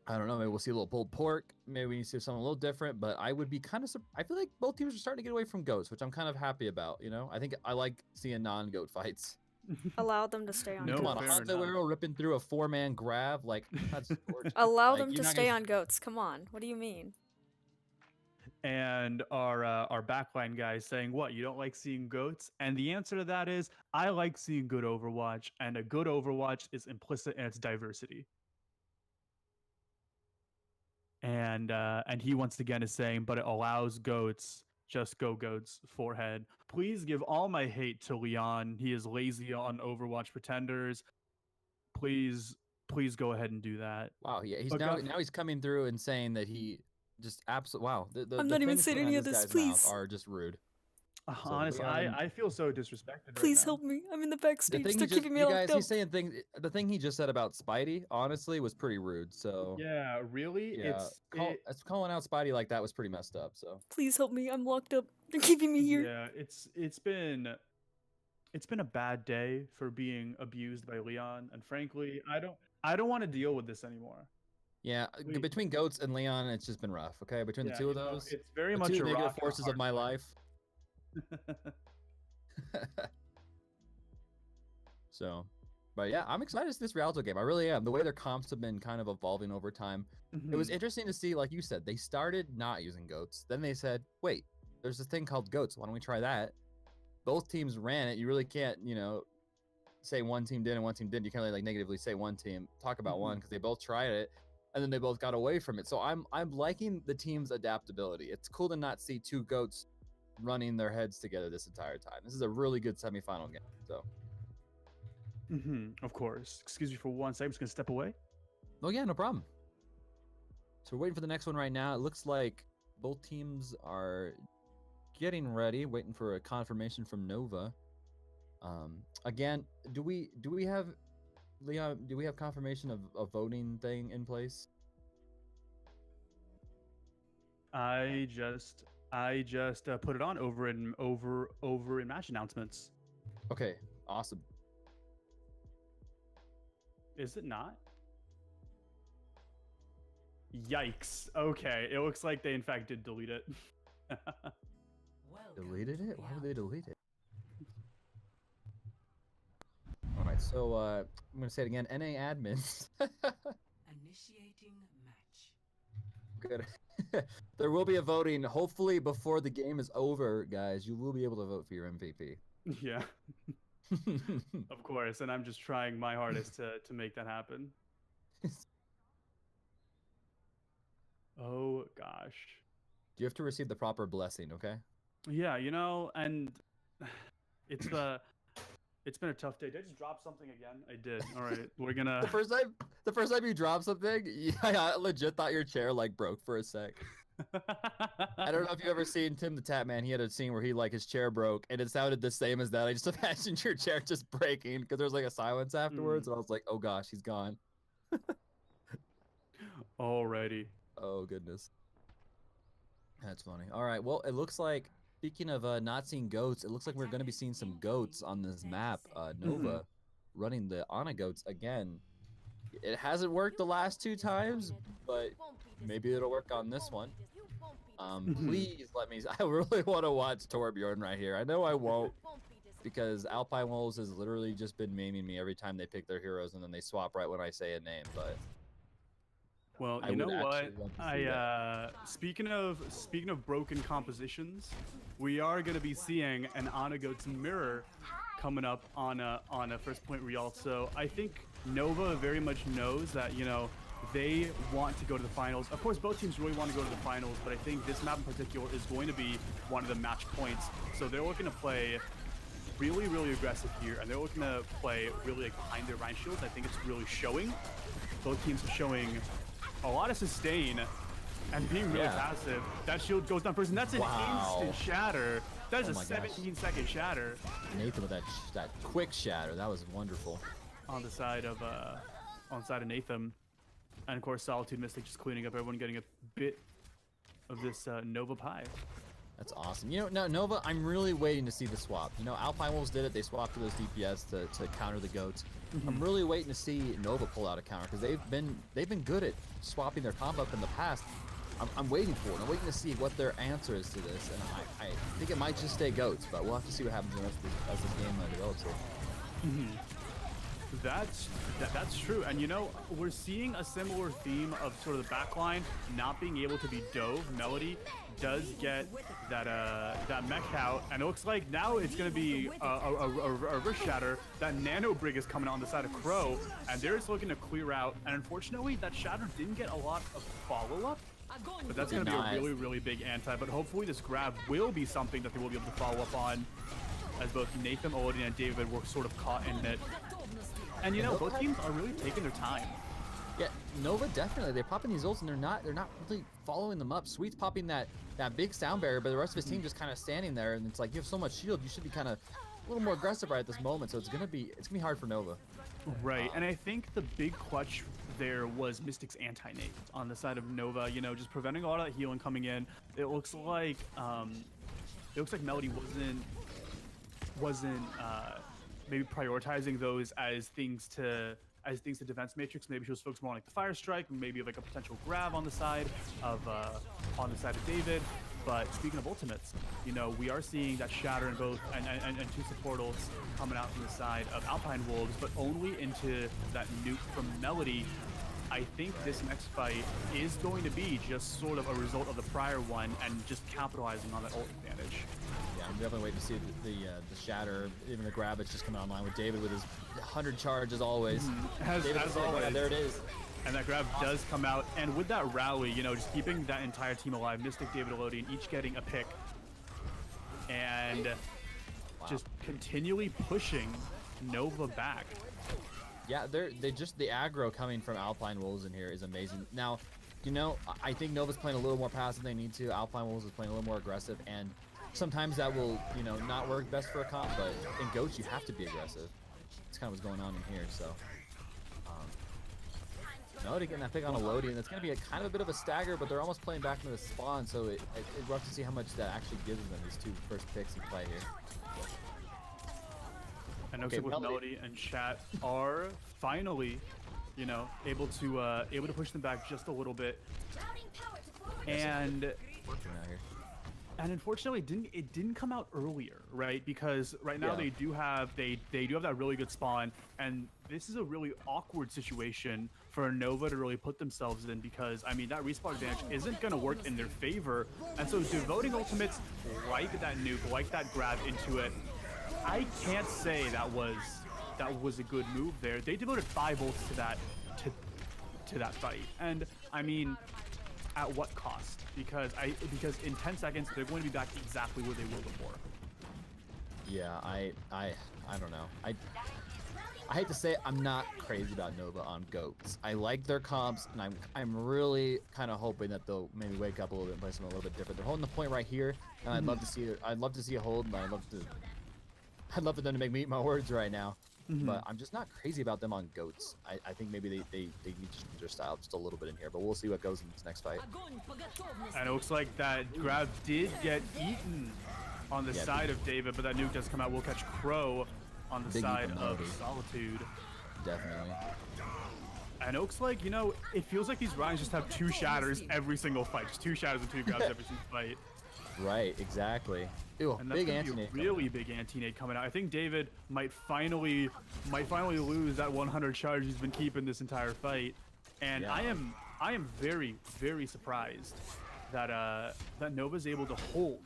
I don't know. Maybe we'll see a little pulled pork. Maybe we see something a little different. But I would be kind of. I feel like both teams are starting to get away from goats, which I'm kind of happy about. You know, I think I like seeing non-goat fights.
Allow them to stay on.
No,
goats.
Come on, a Hanzo arrow ripping through a 4-man grab, like that's gorgeous.
Allow them to stay on goats. Come on, what do you mean?
And our backline guy saying, what, you don't like seeing goats? And the answer to that is, I like seeing good Overwatch, and a good Overwatch is implicit in its diversity. And he once again is saying, but it allows goats, just go goats, forehead. Please give all my hate to Leon. He is lazy on Overwatch pretenders. Please go ahead and do that.
Wow, yeah, now he's coming through and saying that he just absolutely wow.
I'm not even saying any of this. Please,
are just rude.
Honestly, I feel so disrespected.
Please
right
help me. I'm in the backstage. They're keeping me
you
locked
guys,
up.
he's saying things. The thing he just said about Spidey, honestly, was pretty rude. So
yeah, really,
yeah, calling out Spidey like that was pretty messed up. So
please help me. I'm locked up. They're keeping me here.
Yeah, it's been a bad day for being abused by Leon, and frankly, I don't want to deal with this anymore.
Yeah, between Goats and Leon, it's just been rough. Okay, between the two of those,
it's very
the
much
two
a
negative
rock and a
forces of
hard
my
place.
life. So, but yeah, I'm excited to see this Rialto game. I really am. The way their comps have been kind of evolving over time. It was interesting to see, like you said, they started not using Goats. Then they said, wait, there's this thing called Goats. Why don't we try that? Both teams ran it. You really can't, say one team did and one team didn't. You can't really like negatively say one team, talk about one because they both tried it and then they both got away from it. So I'm liking the team's adaptability. It's cool to not see two Goats running their heads together this entire time. This is a really good semifinal game. So
of course. Excuse me for 1 second. I'm just gonna step away.
oh yeah, no problem. So we're waiting for the next one right now. It looks like both teams are getting ready, waiting for a confirmation from Nova. Again, do we have, Leon, do we have confirmation of a voting thing in place?
I just put it on over in match announcements.
Okay, awesome.
Is it not? Yikes. Okay, it looks like they in fact did delete it.
Deleted it? Why would they delete it? All right, so I'm gonna say it again. NA admins.
Initiating match.
Good. There will be a voting. Hopefully, before the game is over, guys, you will be able to vote for your MVP.
Yeah. Of course, and I'm just trying my hardest to make that happen. Oh gosh.
You have to receive the proper blessing, okay?
Yeah, and it's been a tough day. Did I just drop something again? I did. All right, we're gonna.
The first time you dropped something, yeah, I legit thought your chair like broke for a sec. I don't know if you've ever seen Tim the Tap Man. He had a scene where his chair broke, and it sounded the same as that. I just imagined your chair just breaking because there was like a silence afterwards, and I was like, oh gosh, he's gone.
Alrighty.
Oh goodness. That's funny. All right. Well, it looks like, speaking of not seeing Goats, it looks like we're going to be seeing some Goats on this map. Nova running the Ana Goats again. It hasn't worked the last 2 times, but maybe it'll work on this one. Please let me. I really want to watch Torbjorn right here. I know I won't, because Alpine Wolves has literally just been memeing me every time they pick their heroes and then they swap right when I say a name. But
well, you know what? Speaking of broken compositions, we are going to be seeing an Ana Goats mirror coming up on a first point Real. So I think Nova very much knows that they want to go to the finals. Of course, both teams really want to go to the finals, but I think this map in particular is going to be one of the match points. So they're looking to play really, really aggressive here, and they're looking to play really like behind their Rhine shields. I think it's really showing. Both teams are showing a lot of sustain and being really passive. That shield goes down first, and that's an instant shatter. That is a 17-second shatter.
Nathan with that quick shatter. That was wonderful.
On the side of Nathan, and of course Solitude Mystic just cleaning up everyone, getting a bit of this Nova pie.
That's awesome. Now Nova, I'm really waiting to see the swap. Alpine Wolves did it. They swapped to those DPS to counter the Goats. I'm really waiting to see Nova pull out a counter, because they've been good at swapping their comp up in the past. I'm waiting for it. I'm waiting to see what their answer is to this, and I think it might just stay Goats, but we'll have to see what happens as this game develops here.
That's true, and we're seeing a similar theme of sort of the backline not being able to be dove. Melody does get that mech out, and it looks like now it's going to be a wrist shatter. That nano brig is coming on the side of Crow, and they're just looking to clear out, and unfortunately that shatter didn't get a lot of follow-up, but that's going to be a really, really big anti. But hopefully this grab will be something that they will be able to follow up on, as both Nathan, Odin, and David were sort of caught in it. And both teams are really taking their time.
Yeah, Nova definitely. They're popping these ults and they're not really following them up. Sweet's popping that big sound barrier, but the rest of his team just kind of standing there, and it's like, you have so much shield, you should be kind of a little more aggressive right at this moment. So it's gonna be hard for Nova.
Right, and I think the big clutch there was Mystic's anti-nade on the side of Nova. Just preventing a lot of that healing coming in. It looks like Melody wasn't maybe prioritizing those as things to as things to defense matrix. Maybe she was focused more on like the fire strike, maybe like a potential grab on the side of David. But speaking of ultimates, you know, we are seeing that shatter in both and two support ults coming out from the side of Alpine Wolves, but only into that nuke from Melody. I think this next fight is going to be just sort of a result of the prior one and just capitalizing on that ult advantage.
Yeah, I'm definitely waiting to see the shatter, even the grab that's just coming online with David with his 100 charge as always.
As always.
Yeah, there it is.
And that grab does come out, and with that rally, you know, just keeping that entire team alive, Mystic, David, Elodian, each getting a pick, and just continually pushing Nova back.
Yeah, they just the aggro coming from Alpine Wolves in here is amazing. Now, you know, I think Nova's playing a little more passive than they need to. Alpine Wolves is playing a little more aggressive, and sometimes that will, you know, not work best for a comp, but in GOATs you have to be aggressive. That's kind of what's going on in here, so. Melody getting that pick on Elodian. That's going to be a kind of a bit of a stagger, but they're almost playing back into the spawn, so it's rough to see how much that actually gives them, these two first picks in play here.
And looks like with Melody and Chat are finally, you know, able to push them back just a little bit. And unfortunately, it didn't come out earlier, right? Because right now they do have that really good spawn, and this is a really awkward situation for Nova to really put themselves in, because I mean that respawn advantage isn't going to work in their favor, and so devoting ultimates like that nuke, like that grab into it, I can't say that was a good move there. They devoted 5 ults to that fight, and I mean, at what cost? Because in 10 seconds they're going to be back exactly where they were before.
Yeah, I don't know. I hate to say it, I'm not crazy about Nova on GOATs. I like their comps, and I'm really kind of hoping that they'll maybe wake up a little bit and play something a little bit different. They're holding the point right here, and I'd love to see a hold, but I'd love for them to make me eat my words right now. But I'm just not crazy about them on GOATs. I think maybe they need to change their style just a little bit in here, but we'll see what goes in this next fight.
And it looks like that grab did get eaten on the side of David, but that nuke does come out. We'll catch Crow on the side of Solitude.
Definitely.
And it looks like, you know, it feels like these Ryans just have 2 shatters every single fight. Just 2 shatters and 2 grabs every single fight.
Right, exactly. Ew,
and that's
big
anti-nade, really big anti-nade coming out. I think David might finally lose that 100 charge he's been keeping this entire fight. And I am very, very surprised that that Nova's able to hold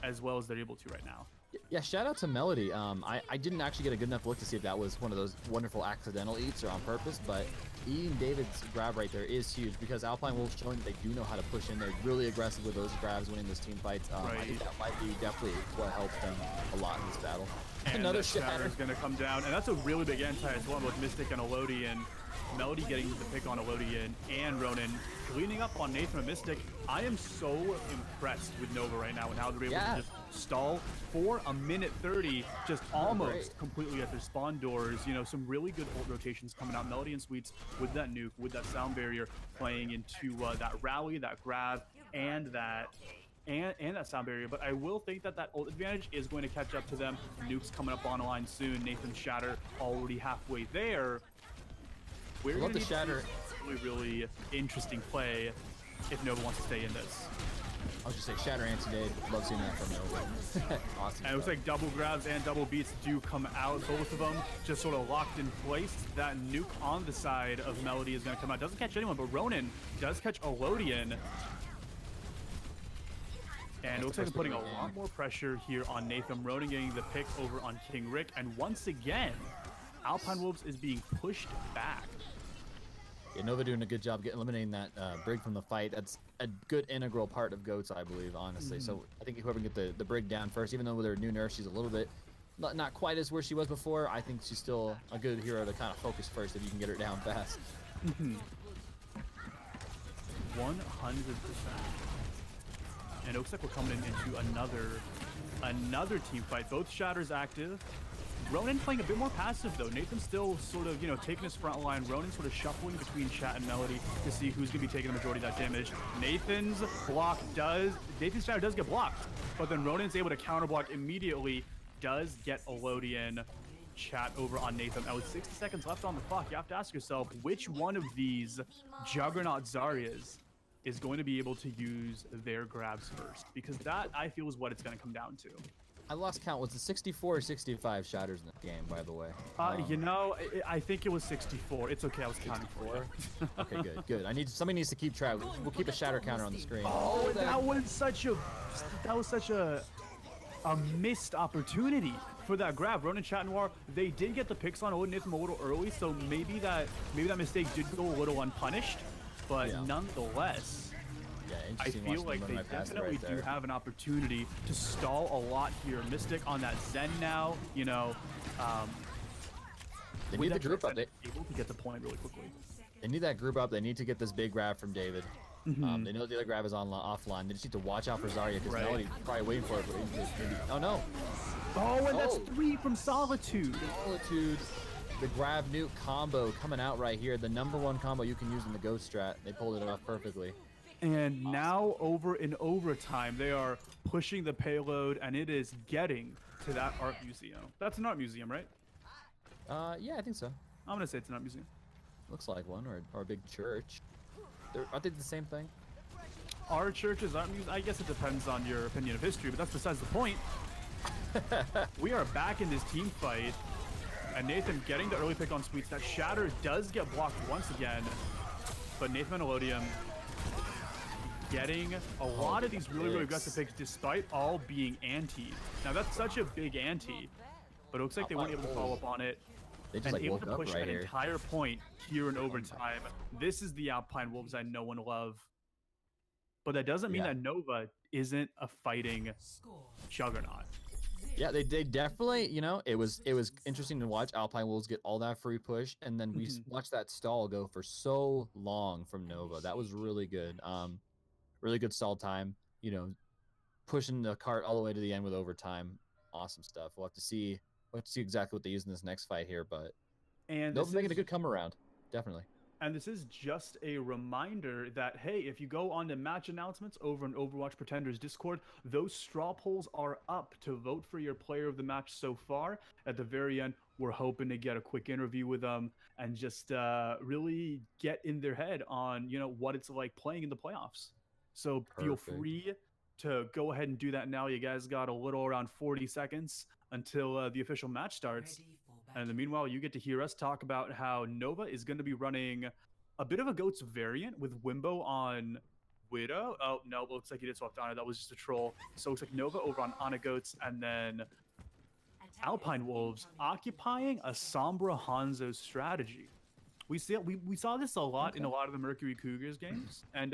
as well as they're able to right now.
Yeah, shout out to Melody. I didn't actually get a good enough look to see if that was one of those wonderful accidental eats or on purpose, but eating David's grab right there is huge, because Alpine Wolves showing that they do know how to push in. They're really aggressive with those grabs, winning those team fights. I think that might be definitely what helps them a lot in this battle.
And
another
shatter is going to come down, and that's a really big anti as well with Mystic and Elodian. Melody getting the pick on Elodian and Ronin, cleaning up on Nathan and Mystic. I am so impressed with Nova right now and how they're able to just stall for a minute 30, just almost completely at their spawn doors. You know, some really good ult rotations coming out. Melody and Sweets with that nuke, with that sound barrier, playing into that rally, that grab, and that sound barrier. But I will think that ult advantage is going to catch up to them. Nuke's coming up on the line soon. Nathan Shatter already halfway there. We're going to Shatter. Really interesting play if Nova wants to stay in this.
I was just saying, Shatter anti-nade. Love seeing that from Nova. Awesome.
And it looks like double grabs and double beats do come out. Both of them just sort of locked in place. That nuke on the side of Melody is going to come out. Doesn't catch anyone, but Ronin does catch Elodian. And it looks like they're putting a lot more pressure here on Nathan. Ronin getting the pick over on King Rick. And once again, Alpine Wolves is being pushed back.
Yeah, Nova doing a good job eliminating that Brig from the fight. That's a good integral part of GOATs, I believe, honestly. So I think whoever can get the Brig down first, even though with her new nerf, she's a little bit not quite as where she was before. I think she's still a good hero to kind of focus first if you can get her down fast.
100%. And it looks like we're coming into another team fight. Both Shatters active. Ronin playing a bit more passive though. Nathan's still sort of, you know, taking his front line. Ronin sort of shuffling between Chat and Melody to see who's going to be taking the majority of that damage. Nathan's Shatter does get blocked, but then Ronin's able to counter block immediately. Does get Elodian, chat over on Nathan. Now with 60 seconds left on the clock, you have to ask yourself which one of these Juggernaut Zaryas is going to be able to use their grabs first, because that I feel is what it's going to come down to.
I lost count. Was it 64 or 65 shatters in the game, by the way?
You know, I think it was 64. It's okay, I was counting for you.
Okay, good. Somebody needs to keep track. We'll keep a shatter counter on the screen.
Oh, that was such a missed opportunity for that grab. Ronan Chat Noir, they did get the picks on Nathan a little early, so maybe that mistake did go a little unpunished, but nonetheless.
Yeah,
I feel like they definitely do have an opportunity to stall a lot here. Mystic on that Zen now, you know.
They need the group up.
Able to get the point really quickly.
They need that group up. They need to get this big grab from David. They know the other grab is offline. They just need to watch out for Zarya because Melody's probably waiting for it. But maybe, oh no!
Oh, and that's 3 from Solitude.
Solitude. The grab nuke combo coming out right here. The #1 combo you can use in the Ghost strat. They pulled it off perfectly.
And now over in overtime, they are pushing the payload, and it is getting to that art museum. That's an art museum, right?
Yeah, I think so.
I'm gonna say it's an art museum.
Looks like one, or a big church. Aren't they the same thing?
Art churches, art museums, I guess it depends on your opinion of history, but that's besides the point. We are back in this team fight, and Nathan getting the early pick on Sweets. That shatter does get blocked once again, but Nathan Melodium getting a lot of these really aggressive picks despite all being anti. Now that's such a big anti, but it looks like they weren't able to follow up on it.
They just
able to push
right
that
here.
entire point here in overtime. This is the Alpine Wolves I know and love, but that doesn't mean that Nova isn't a fighting juggernaut.
Yeah, they definitely, you know, it was interesting to watch Alpine Wolves get all that free push, and then we watched that stall go for so long from Nova. That was really good. Really good stall time, you know, pushing the cart all the way to the end with overtime. Awesome stuff. We'll have to see exactly what they use in this next fight here, but Nova's making a good come around, definitely.
And this is just a reminder that, hey, if you go on to match announcements over in Overwatch Pretenders Discord, those straw polls are up to vote for your player of the match so far. At the very end, we're hoping to get a quick interview with them and just really get in their head on, you know, what it's like playing in the playoffs. So feel free to go ahead and do that now. You guys got a little around 40 seconds until the official match starts. And in the meanwhile, you get to hear us talk about how Nova is going to be running a bit of a GOATS variant with Wimbo on Widow. Oh, no, it looks like he did swap down. That was just a troll. So it looks like Nova over on Ana GOATS, and then Alpine Wolves occupying a Sombra Hanzo strategy. We saw this a lot in a lot of the Mercury Cougars games, and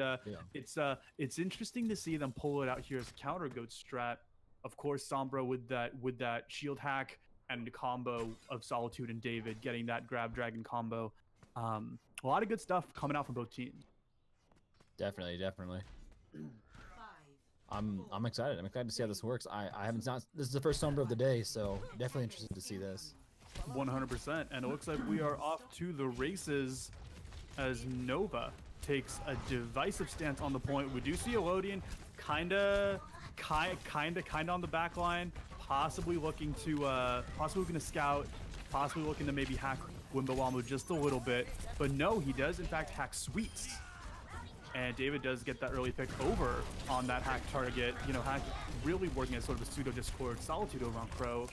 it's interesting to see them pull it out here as a counter GOATS strat. Of course, Sombra with that shield hack and the combo of Solitude and David getting that grab dragon combo. A lot of good stuff coming out from both teams.
Definitely. I'm excited. I'm excited to see how this works. This is the first Sombra of the day, so definitely interested to see this.
100%, and it looks like we are off to the races as Nova takes a divisive stance on the point. We do see Elodian kinda on the back line, possibly looking to scout, possibly looking to maybe hack Wimbawamu just a little bit, but no, he does in fact hack Sweets. And David does get that early pick over on that hack target. You know, hack really working as sort of a pseudo Discord Solitude over on Crow.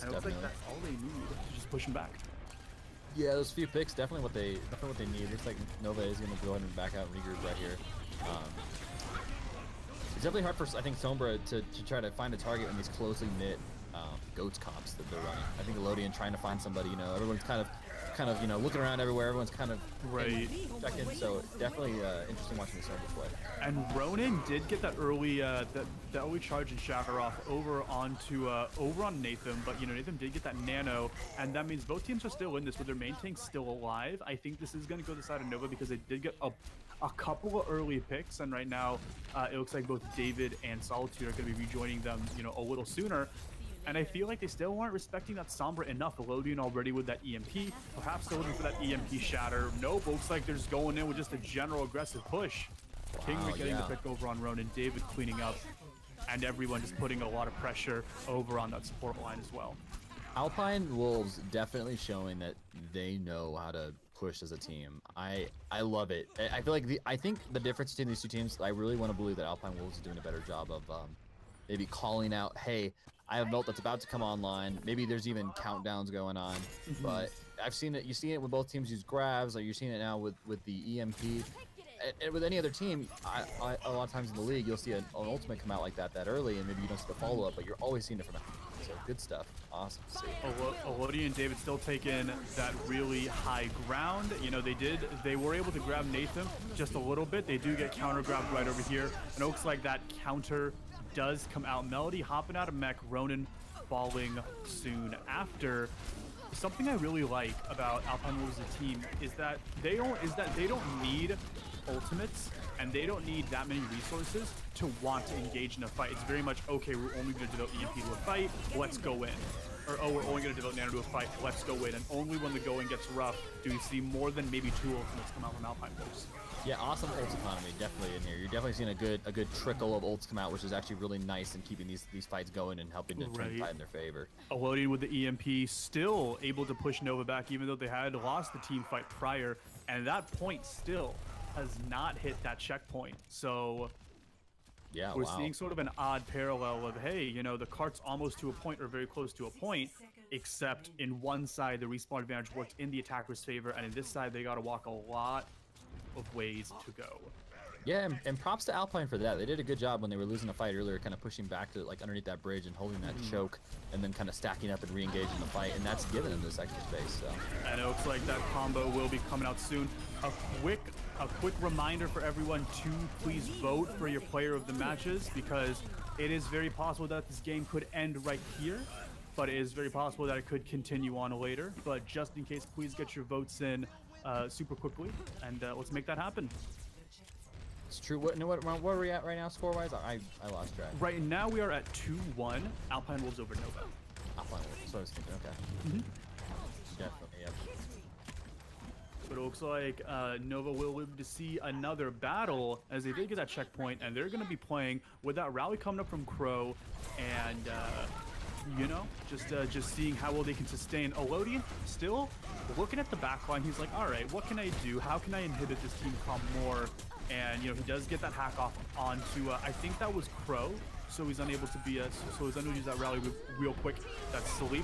And it looks like that's all they need to just push him back.
Yeah, those few picks definitely what they need. Looks like Nova is going to go ahead and back out and regroup right here. It's definitely hard for, I think, Sombra to try to find a target in these closely knit GOATS comps that they're running. I think Elodian trying to find somebody, you know, everyone's kind of, you know, looking around everywhere. Everyone's kind of checking. So definitely interesting watching this Sombra play.
And Ronan did get that early charge and shatter off over on Nathan, but you know, Nathan did get that nano, and that means both teams are still in this with their main tank still alive. I think this is going to go to the side of Nova because they did get a couple of early picks, and right now it looks like both David and Solitude are going to be rejoining them, you know, a little sooner. And I feel like they still weren't respecting that Sombra enough. Elodian already with that EMP, perhaps they're looking for that EMP shatter. Nope, looks like they're just going in with just a general aggressive push. Kingwick getting the pick over on Ronan, David cleaning up, and everyone just putting a lot of pressure over on that support line as well.
Alpine Wolves definitely showing that they know how to push as a team. I love it. I feel like I think the difference between these two teams, I really want to believe that Alpine Wolves is doing a better job of maybe calling out, hey, I have Melt that's about to come online. Maybe there's even countdowns going on, but I've seen it. You see it when both teams use grabs, or you're seeing it now with the EMP. And with any other team, a lot of times in the league, you'll see an ultimate come out like that early, and maybe you don't see the follow-up, but you're always seeing it from a so good stuff. Awesome to see.
Elodie and David still taking that really high ground. You know, they were able to grab Nathan just a little bit. They do get counter grabbed right over here. And it looks like that counter does come out. Melody hopping out of mech, Ronan falling soon after. Something I really like about Alpine Wolves as a team is that they don't need ultimates, and they don't need that many resources to want to engage in a fight. It's very much, okay, we're only going to devote EMP to a fight, let's go in. Or, oh, we're only going to devote Nano to a fight, let's go in. And only when the going gets rough do we see more than maybe 2 ultimates come out from Alpine Wolves.
Yeah, awesome ult economy definitely in here. You're definitely seeing a good trickle of ults come out, which is actually really nice in keeping these fights going and helping to turn the fight in their favor.
Elodie with the EMP still able to push Nova back, even though they had lost the team fight prior, and that point still has not hit that checkpoint. So
yeah,
we're seeing sort of an odd parallel of, hey, you know, the cart's almost to a point or very close to a point, except in one side the respawn advantage worked in the attacker's favor, and in this side they got to walk a lot of ways to go.
Yeah, and props to Alpine for that. They did a good job when they were losing a fight earlier, kind of pushing back to like underneath that bridge and holding that choke, and then kind of stacking up and re-engaging the fight, and that's given them this extra space. So.
And it looks like that combo will be coming out soon. A quick reminder for everyone to please vote for your player of the matches, because it is very possible that this game could end right here, but it is very possible that it could continue on later. But just in case, please get your votes in super quickly, and let's make that happen.
It's true. What are we at right now, score-wise? I lost track.
Right now we are at 2-1. Alpine Wolves over Nova.
Alpine Wolves. That's what I was thinking. Okay. Definitely. Yep.
But it looks like Nova will live to see another battle, as they did get that checkpoint, and they're going to be playing with that rally coming up from Crow, and you know, just seeing how well they can sustain. Elodie still looking at the backline. He's like, all right, what can I do? How can I inhibit this team comp more? And you know, he does get that hack off onto I think that was Crow, so he's unable to be so he's unable to use that rally real quick. That's Sleep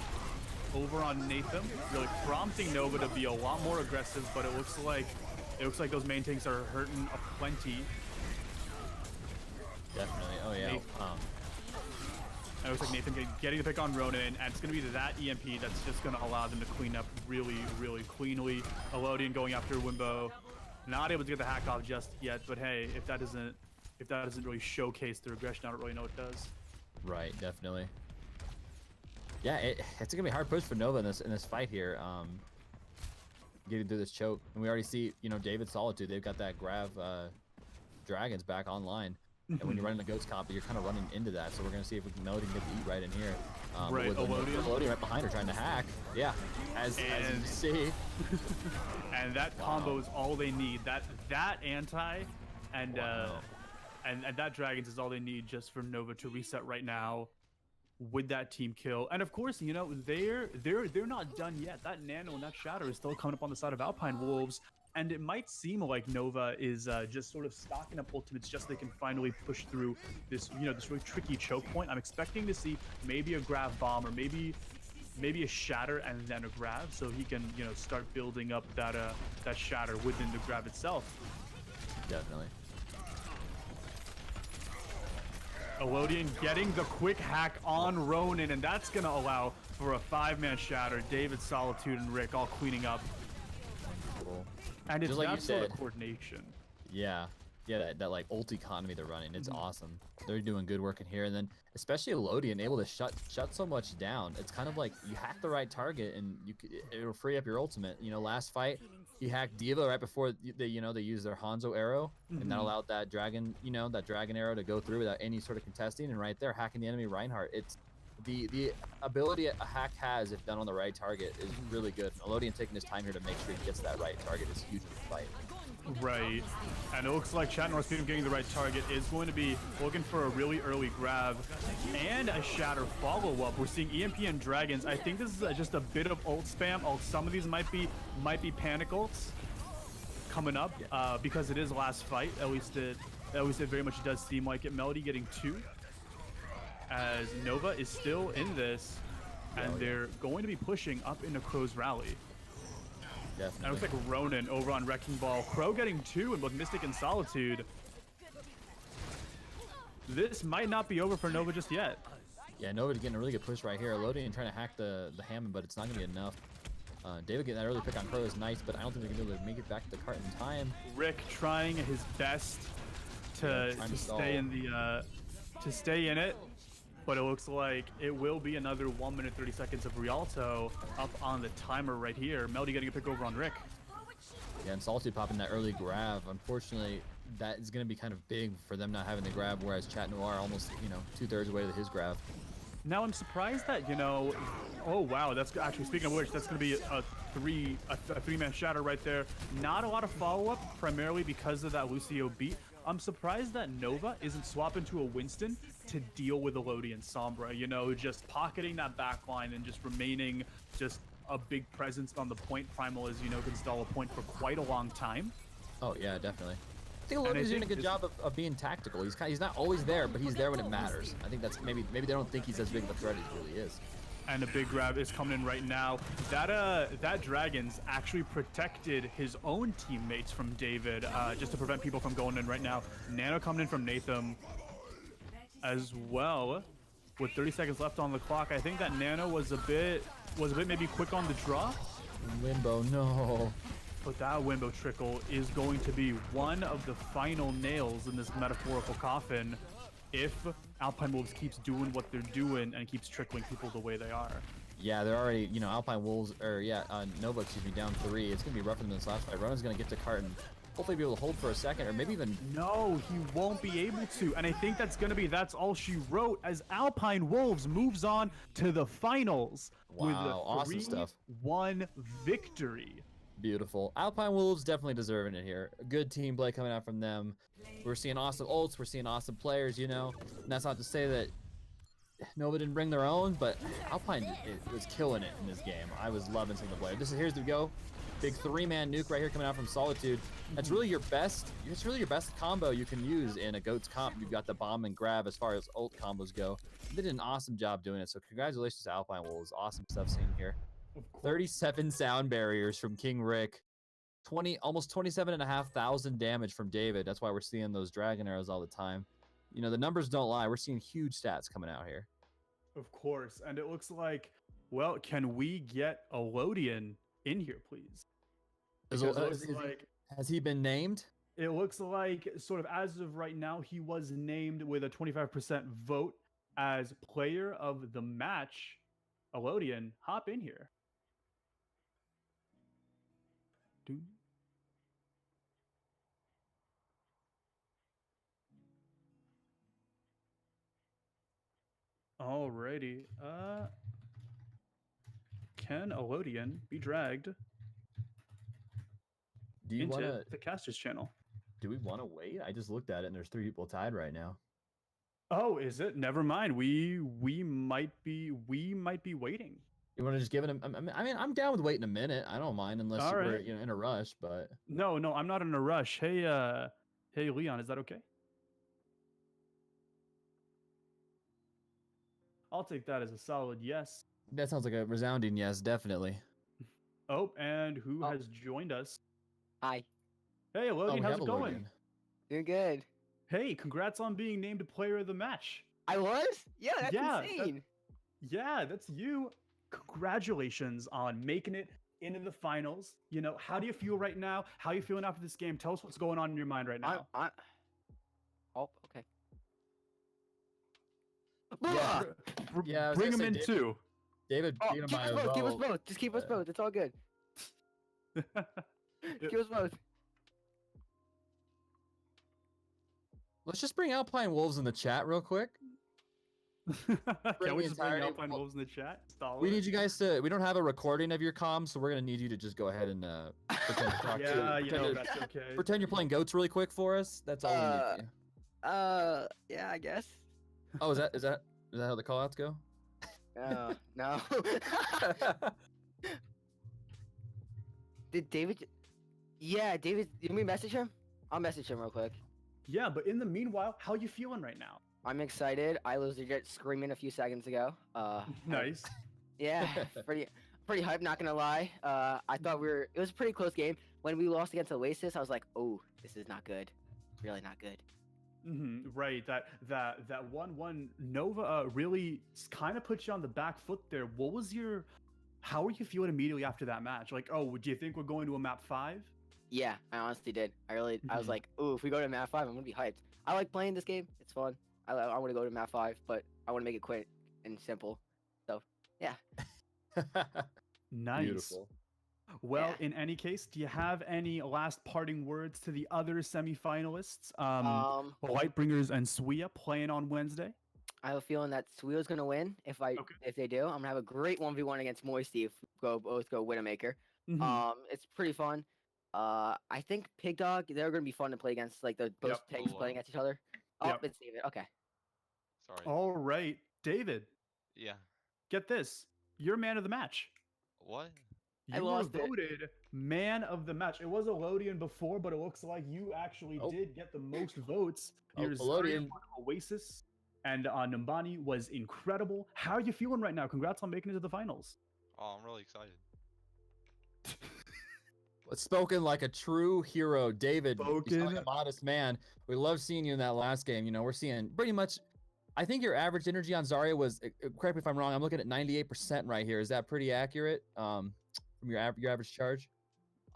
over on Nathan, really prompting Nova to be a lot more aggressive, but it looks like those main tanks are hurting aplenty.
Definitely. Oh yeah.
It looks like Nathan getting the pick on Ronan, and it's going to be that EMP that's just going to allow them to clean up really, really cleanly. Elodie going after Wimbo, not able to get the hack off just yet, but hey, if that doesn't really showcase their aggression, I don't really know what does.
Right, definitely. Yeah, it's gonna be a hard push for Nova in this fight here. Getting through this choke, and we already see, you know, David Solitude. They've got that Grav Dragons back online. And when you're running the Goats comp, you're kind of running into that. So we're going to see if we can Melody get the eat right in here.
Right,
Elodie right behind her trying to hack. Yeah, as you see.
And that combo is all they need. That anti and that Dragons is all they need just for Nova to reset right now with that team kill. And of course, you know, they're not done yet. That Nano and that Shatter is still coming up on the side of Alpine Wolves. And it might seem like Nova is just sort of stocking up ultimates just so they can finally push through this, you know, this really tricky choke point. I'm expecting to see maybe a Grav Bomb or maybe a Shatter and then a Grav, so he can, you know, start building up that Shatter within the Grav itself.
Definitely.
Elodian getting the quick hack on Ronan, and that's going to allow for a 5-man Shatter. David, Solitude, and Rick all cleaning up.
Cool.
And it's
just like
that
you said,
sort of coordination.
Yeah, that like ult economy they're running. It's awesome. They're doing good work in here, and then especially Elodian able to shut so much down. It's kind of like you hack the right target, and it'll free up your ultimate. You know, last fight he hacked Diva right before they used their Hanzo arrow, and that allowed that dragon arrow to go through without any sort of contesting. And right there, hacking the enemy Reinhardt. It's the ability a hack has, if done on the right target, is really good. Elodian taking his time here to make sure he gets that right target is huge in the fight.
Right. And it looks like Chat North, speaking of getting the right target, is going to be looking for a really early grab and a Shatter follow-up. We're seeing EMP and Dragons. I think this is just a bit of ult spam. Some of these might be panic ults coming up because it is last fight. At least it very much does seem like it. Melody getting 2 as Nova is still in this, and they're going to be pushing up into Crow's rally.
Definitely.
And it looks like Ronin over on Wrecking Ball. Crow getting 2 in both Mystic and Solitude. This might not be over for Nova just yet.
Yeah, Nova getting a really good push right here. Loading and trying to hack the Hammond, but it's not going to be enough. David getting that early pick on Crow is nice, but I don't think they're going to be able to make it back to the cart in time.
Rick trying his best to stay in the stay in it, but it looks like it will be another 1 minute 30 seconds of Rialto up on the timer right here. Melody getting a pick over on Rick.
Yeah, and Salty popping that early grab. Unfortunately, that is going to be kind of big for them not having the grab, whereas Chat Noir almost, 2/3 away to his grab.
Now I'm surprised that, oh wow, that's actually, speaking of which, that's going to be a three-man shatter right there. Not a lot of follow-up, primarily because of that Lucio beat. I'm surprised that Nova isn't swapping to a Winston to deal with Elodie and Sombra, just pocketing that backline and just remaining just a big presence on the point. Primal, as you know, can stall a point for quite a long time.
Oh yeah, definitely. I think Elodie's doing a good job of being tactical. He's not always there, but he's there when it matters. I think that's maybe they don't think he's as big of a threat as he really is.
And a big grab is coming in right now. That Dragons actually protected his own teammates from David, just to prevent people from going in right now. Nano coming in from Natham as well. With 30 seconds left on the clock, I think that Nano was a bit maybe quick on the draw.
Limbo, no.
But that Wimbo trickle is going to be one of the final nails in this metaphorical coffin if Alpine Wolves keeps doing what they're doing and keeps trickling people the way they are.
Yeah, they're already, Alpine Wolves, Nova, down 3. It's going to be rougher than this last fight. Ronan's going to get to cart and hopefully be able to hold for a second, or maybe even...
No, he won't be able to. And I think that's all she wrote, as Alpine Wolves moves on to the finals.
Wow,
with a
awesome stuff.
3-1 victory.
Beautiful. Alpine Wolves definitely deserving it here. A good team play coming out from them. We're seeing awesome ults. We're seeing awesome players, And that's not to say that Nova didn't bring their own, but Alpine was killing it in this game. I was loving seeing the player. Here's the go. Big 3-man nuke right here coming out from Solitude. That's really your best. It's really your best combo you can use in a Goats comp. You've got the bomb and grab as far as ult combos go. They did an awesome job doing it. So congratulations to Alpine Wolves. Awesome stuff seen here. 37 sound barriers from King Rick. Almost 27,500 damage from David. That's why we're seeing those dragon arrows all the time. The numbers don't lie. We're seeing huge stats coming out here.
Of course. And it looks like, well, can we get Elodian in here, please?
Has he been named?
It looks like, sort of as of right now, he was named with a 25% vote as player of the match. Elodian, hop in here. Dude. Alrighty. Can Elodian be dragged into the caster's channel?
Do we want to wait? I just looked at it and there's 3 people tied right now.
Oh, is it? Never mind. We might be waiting.
You want to just give it I'm down with waiting a minute. I don't mind unless we're in a rush, but
No, I'm not in a rush. Hey Leon, is that okay? I'll take that as a solid yes.
That sounds like a resounding yes, definitely.
Oh, and who has joined us?
Hi.
Hey, Logan, how's it going?
Doing good.
Hey, congrats on being named player of the match.
I was? Yeah, that's insane.
That's you. Congratulations on making it into the finals. How do you feel right now? How are you feeling after this game? Tell us what's going on in your mind right now.
Oh, okay.
Yeah,
bring him in too.
David,
keep us both. Just keep us both. It's all good. Keep us both.
Let's just bring Alpine Wolves in the chat real quick.
Can we just bring
entire-
Alpine Wolves in the chat?
We need you guys to. We don't have a recording of your comms, so we're gonna need you to just go ahead and pretend to talk
Yeah,
to.
you know, that's okay.
Pretend you're playing goats really quick for us. That's all we need. For you.
Yeah, I guess.
Oh, is that how the callouts go?
No. Did David? Yeah, David. Did we message him? I'll message him real quick.
Yeah, but in the meanwhile, how you feeling right now?
I'm excited. I was legit screaming a few seconds ago.
Nice.
Yeah, pretty hype. Not gonna lie. I thought it was a pretty close game. When we lost against Oasis, I was like, oh, this is not good. Really not good.
Right. That 1-1 Nova really kind of put you on the back foot there. How were you feeling immediately after that match? Like, oh, do you think we're going to a map 5?
Yeah, I honestly did. I was like, ooh, if we go to map 5, I'm gonna be hyped. I like playing this game. It's fun. I want to go to map 5, but I want to make it quick and simple. So, yeah.
Nice.
Beautiful.
Well,
Yeah.
in any case, do you have any last parting words to the other semifinalists? Lightbringers and Suya playing on Wednesday.
I have a feeling that Sweel's gonna win. If they do, I'm gonna have a great 1v1 against Moisty if we both go Widowmaker. It's pretty fun. I think Pig Dog, they're gonna be fun to play against, like the both tanks playing against each other. Oh,
Yep.
it's David. Okay.
Sorry.
All right, David.
Yeah.
Get this. You're man of the match.
What?
I
You were
lost it.
voted man of the match. It was Elodian before, but it looks like you actually did get the most votes. Your
Elodian.
Oasis and Numbani was incredible. How are you feeling right now? Congrats on making it to the finals.
Oh, I'm really excited.
Spoken like a true hero, David. You sound like
Spoken.
a modest man. We love seeing you in that last game. You know, we're seeing pretty much. I think your average energy on Zarya was. Correct me if I'm wrong. I'm looking at 98% right here. Is that pretty accurate? From your average charge.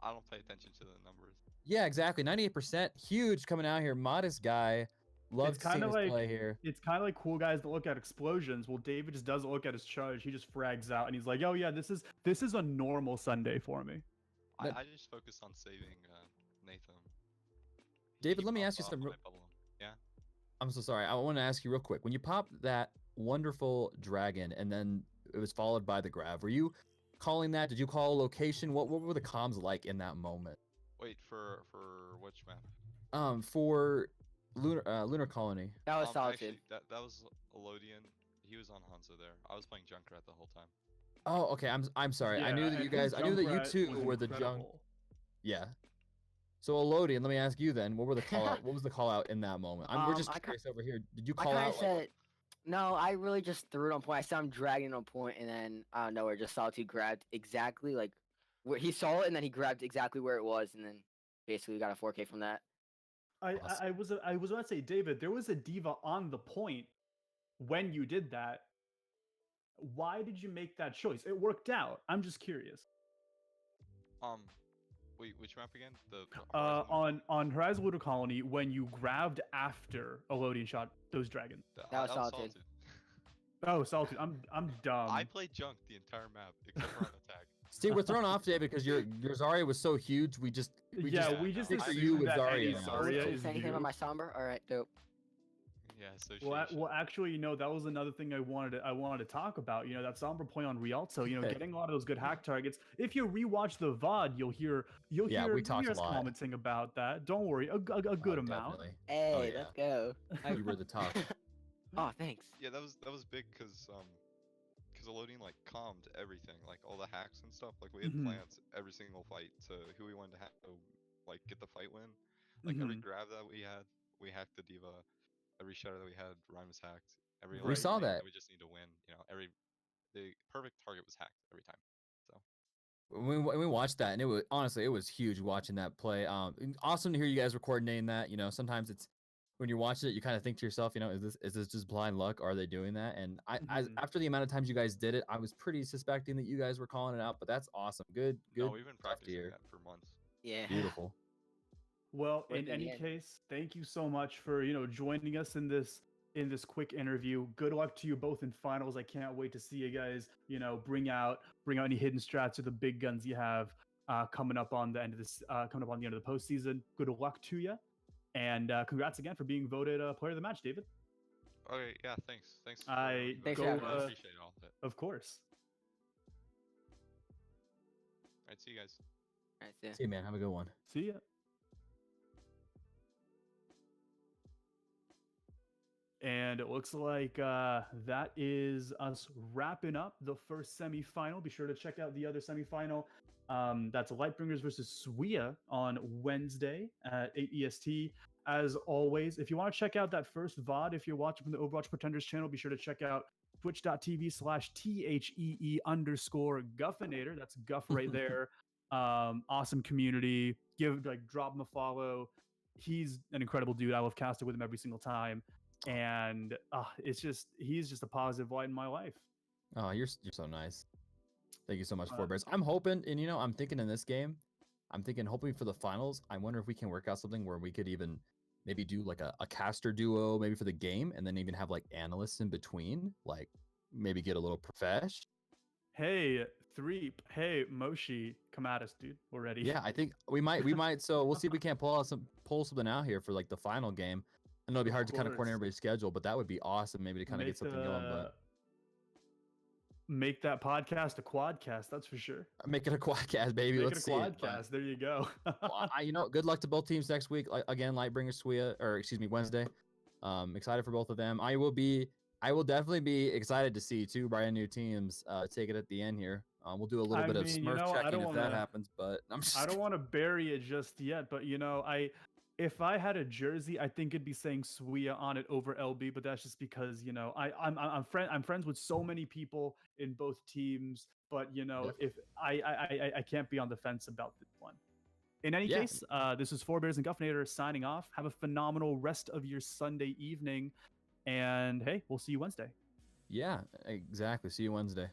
I don't pay attention to the numbers.
Yeah, exactly. 98%. Huge coming out here. Modest guy. Love
It's
to see
kinda
his
like-
play here.
It's kind of like cool guys that look at explosions. Well, David just doesn't look at his charge. He just frags out, and he's like, "Oh yeah, this is a normal Sunday for me."
But-
I just focus on saving Nathan.
David,
He
let me
popped
ask you
off
something
when
real-
I bubble him. Yeah.
I'm so sorry. I want to ask you real quick. When you popped that wonderful dragon and then it was followed by the grav, were you calling that? Did you call a location? What were the comms like in that moment?
Wait for which map?
For Lunar Colony.
That was Solitude.
Actually, that was Elodian. He was on Hanzo there. I was playing Junkrat the whole time.
Oh, okay. I'm sorry. I
Yeah,
knew that
and
you guys. I knew that you
Junkrat
two
was
were the junk.
incredible.
Yeah. So Elodian, let me ask you then. What were the call out? What was the call out in that moment? We're just curious over here. Did you
I
call
kind
out?
of said, no, I really just threw it on point. I saw him dragging on point, and then I don't know where just Solitude grabbed exactly like where he saw it, and then he grabbed exactly where it was, and then basically we got a 4K from that.
I was about to say, David, there was a diva on the point when you did that. Why did you make that choice? It worked out. I'm just curious.
Wait, which map again? The Horizon?
On Horizon Lunar Colony, when you grabbed after Elodian shot those dragons.
That was Solitude.
Oh, Solitude. I'm dumb.
I played Junk the entire map except for on attack.
Steve, we're thrown off, David, because your Zarya was so huge. We just
we just
stick for
assumed
you with
that
Zarya
any
now.
Zarya
Say
is
anything
you.
about my somber? All right, dope.
Yeah, so
Well, actually, that was another thing I wanted to talk about. That Sombra play on Rialto. Getting a lot of those good hack targets. If you rewatch the VOD, you'll hear
we talked a
us
lot.
commenting about that. Don't worry, a good amount.
Definitely.
Hey,
yeah.
let's go.
You were the talk.
Oh, thanks.
Yeah, that was big because Elodian like calmed everything, like all the hacks and stuff. Like we had
Mhm.
plans every single fight to who we wanted to have to like get the fight win. Like every grab that we hacked the diva. Every shadow that we had, Ryan was hacked. Every
We
saw
thing
that.
we just need to win. The perfect target was hacked every time. So
We watched that, and it was huge watching that play. Awesome to hear you guys were coordinating that. Sometimes it's when you're watching it, you kind of think to yourself, is this just blind luck? Are they doing that? And after the amount of times you guys did it, I was pretty suspecting that you guys were calling it out. But that's awesome. Good.
no, we've been
stuff to
practicing
hear.
that for months.
Yeah.
Beautiful.
Well,
Worth
in
it,
any
yeah.
case, thank you so much for joining us in this quick interview. Good luck to you both in finals. I can't wait to see you guys bring out any hidden strats or the big guns you have coming up on the end of the postseason. Good luck to you, and congrats again for being voted player of the match, David.
Okay, yeah, thanks. Thanks for
Thanks
go,
for having us.
I appreciate all of it.
Of course.
Alright, see you guys.
All right, see ya.
See you, man. Have a good one.
See ya. And it looks like that is us wrapping up the first semifinal. Be sure to check out the other semifinal. That's Lightbringers versus Swia on Wednesday at 8 EST. As always, if you want to check out that first VOD, if you're watching from the Overwatch Pretenders channel, be sure to check out twitch.tv/THEE_Guffinator. That's Guff right there. Awesome community. Drop him a follow. He's an incredible dude. I love casting with him every single time. And he's just a positive light in my life.
Oh, you're so nice. Thank you so much, Forebears. I'm hoping, and I'm thinking in this game, hoping for the finals. I wonder if we can work out something where we could even maybe do like a caster duo, maybe for the game, and then even have like analysts in between, like maybe get a little profesh.
Hey, Threep. Hey, Moshi, come at us, dude. We're ready.
Yeah, I think we might. So we'll see if we can't pull something out here for like the final game. I know it'd be hard to kind of coordinate everybody's schedule, but that would be awesome. Maybe to kind of get something going. But
make that podcast a quadcast. That's for sure.
Make it a quadcast, baby.
Let's see. Quadcast. There you go.
Well, good luck to both teams next week. Again, Lightbringer, Wednesday. Excited for both of them. I will definitely be excited to see two brand new teams take it at the end here. We'll do a little bit of Smurf checking if that happens, but
I don't want to bury it just yet. But if I had a jersey, I think it'd be saying Swia on it over LB. But that's just because I'm friends with so many people in both teams. But if I can't be on the fence about this one. In any case, this is Forebears and Guffinator signing off. Have a phenomenal rest of your Sunday evening, and hey, we'll see you Wednesday.
Yeah, exactly. See you Wednesday.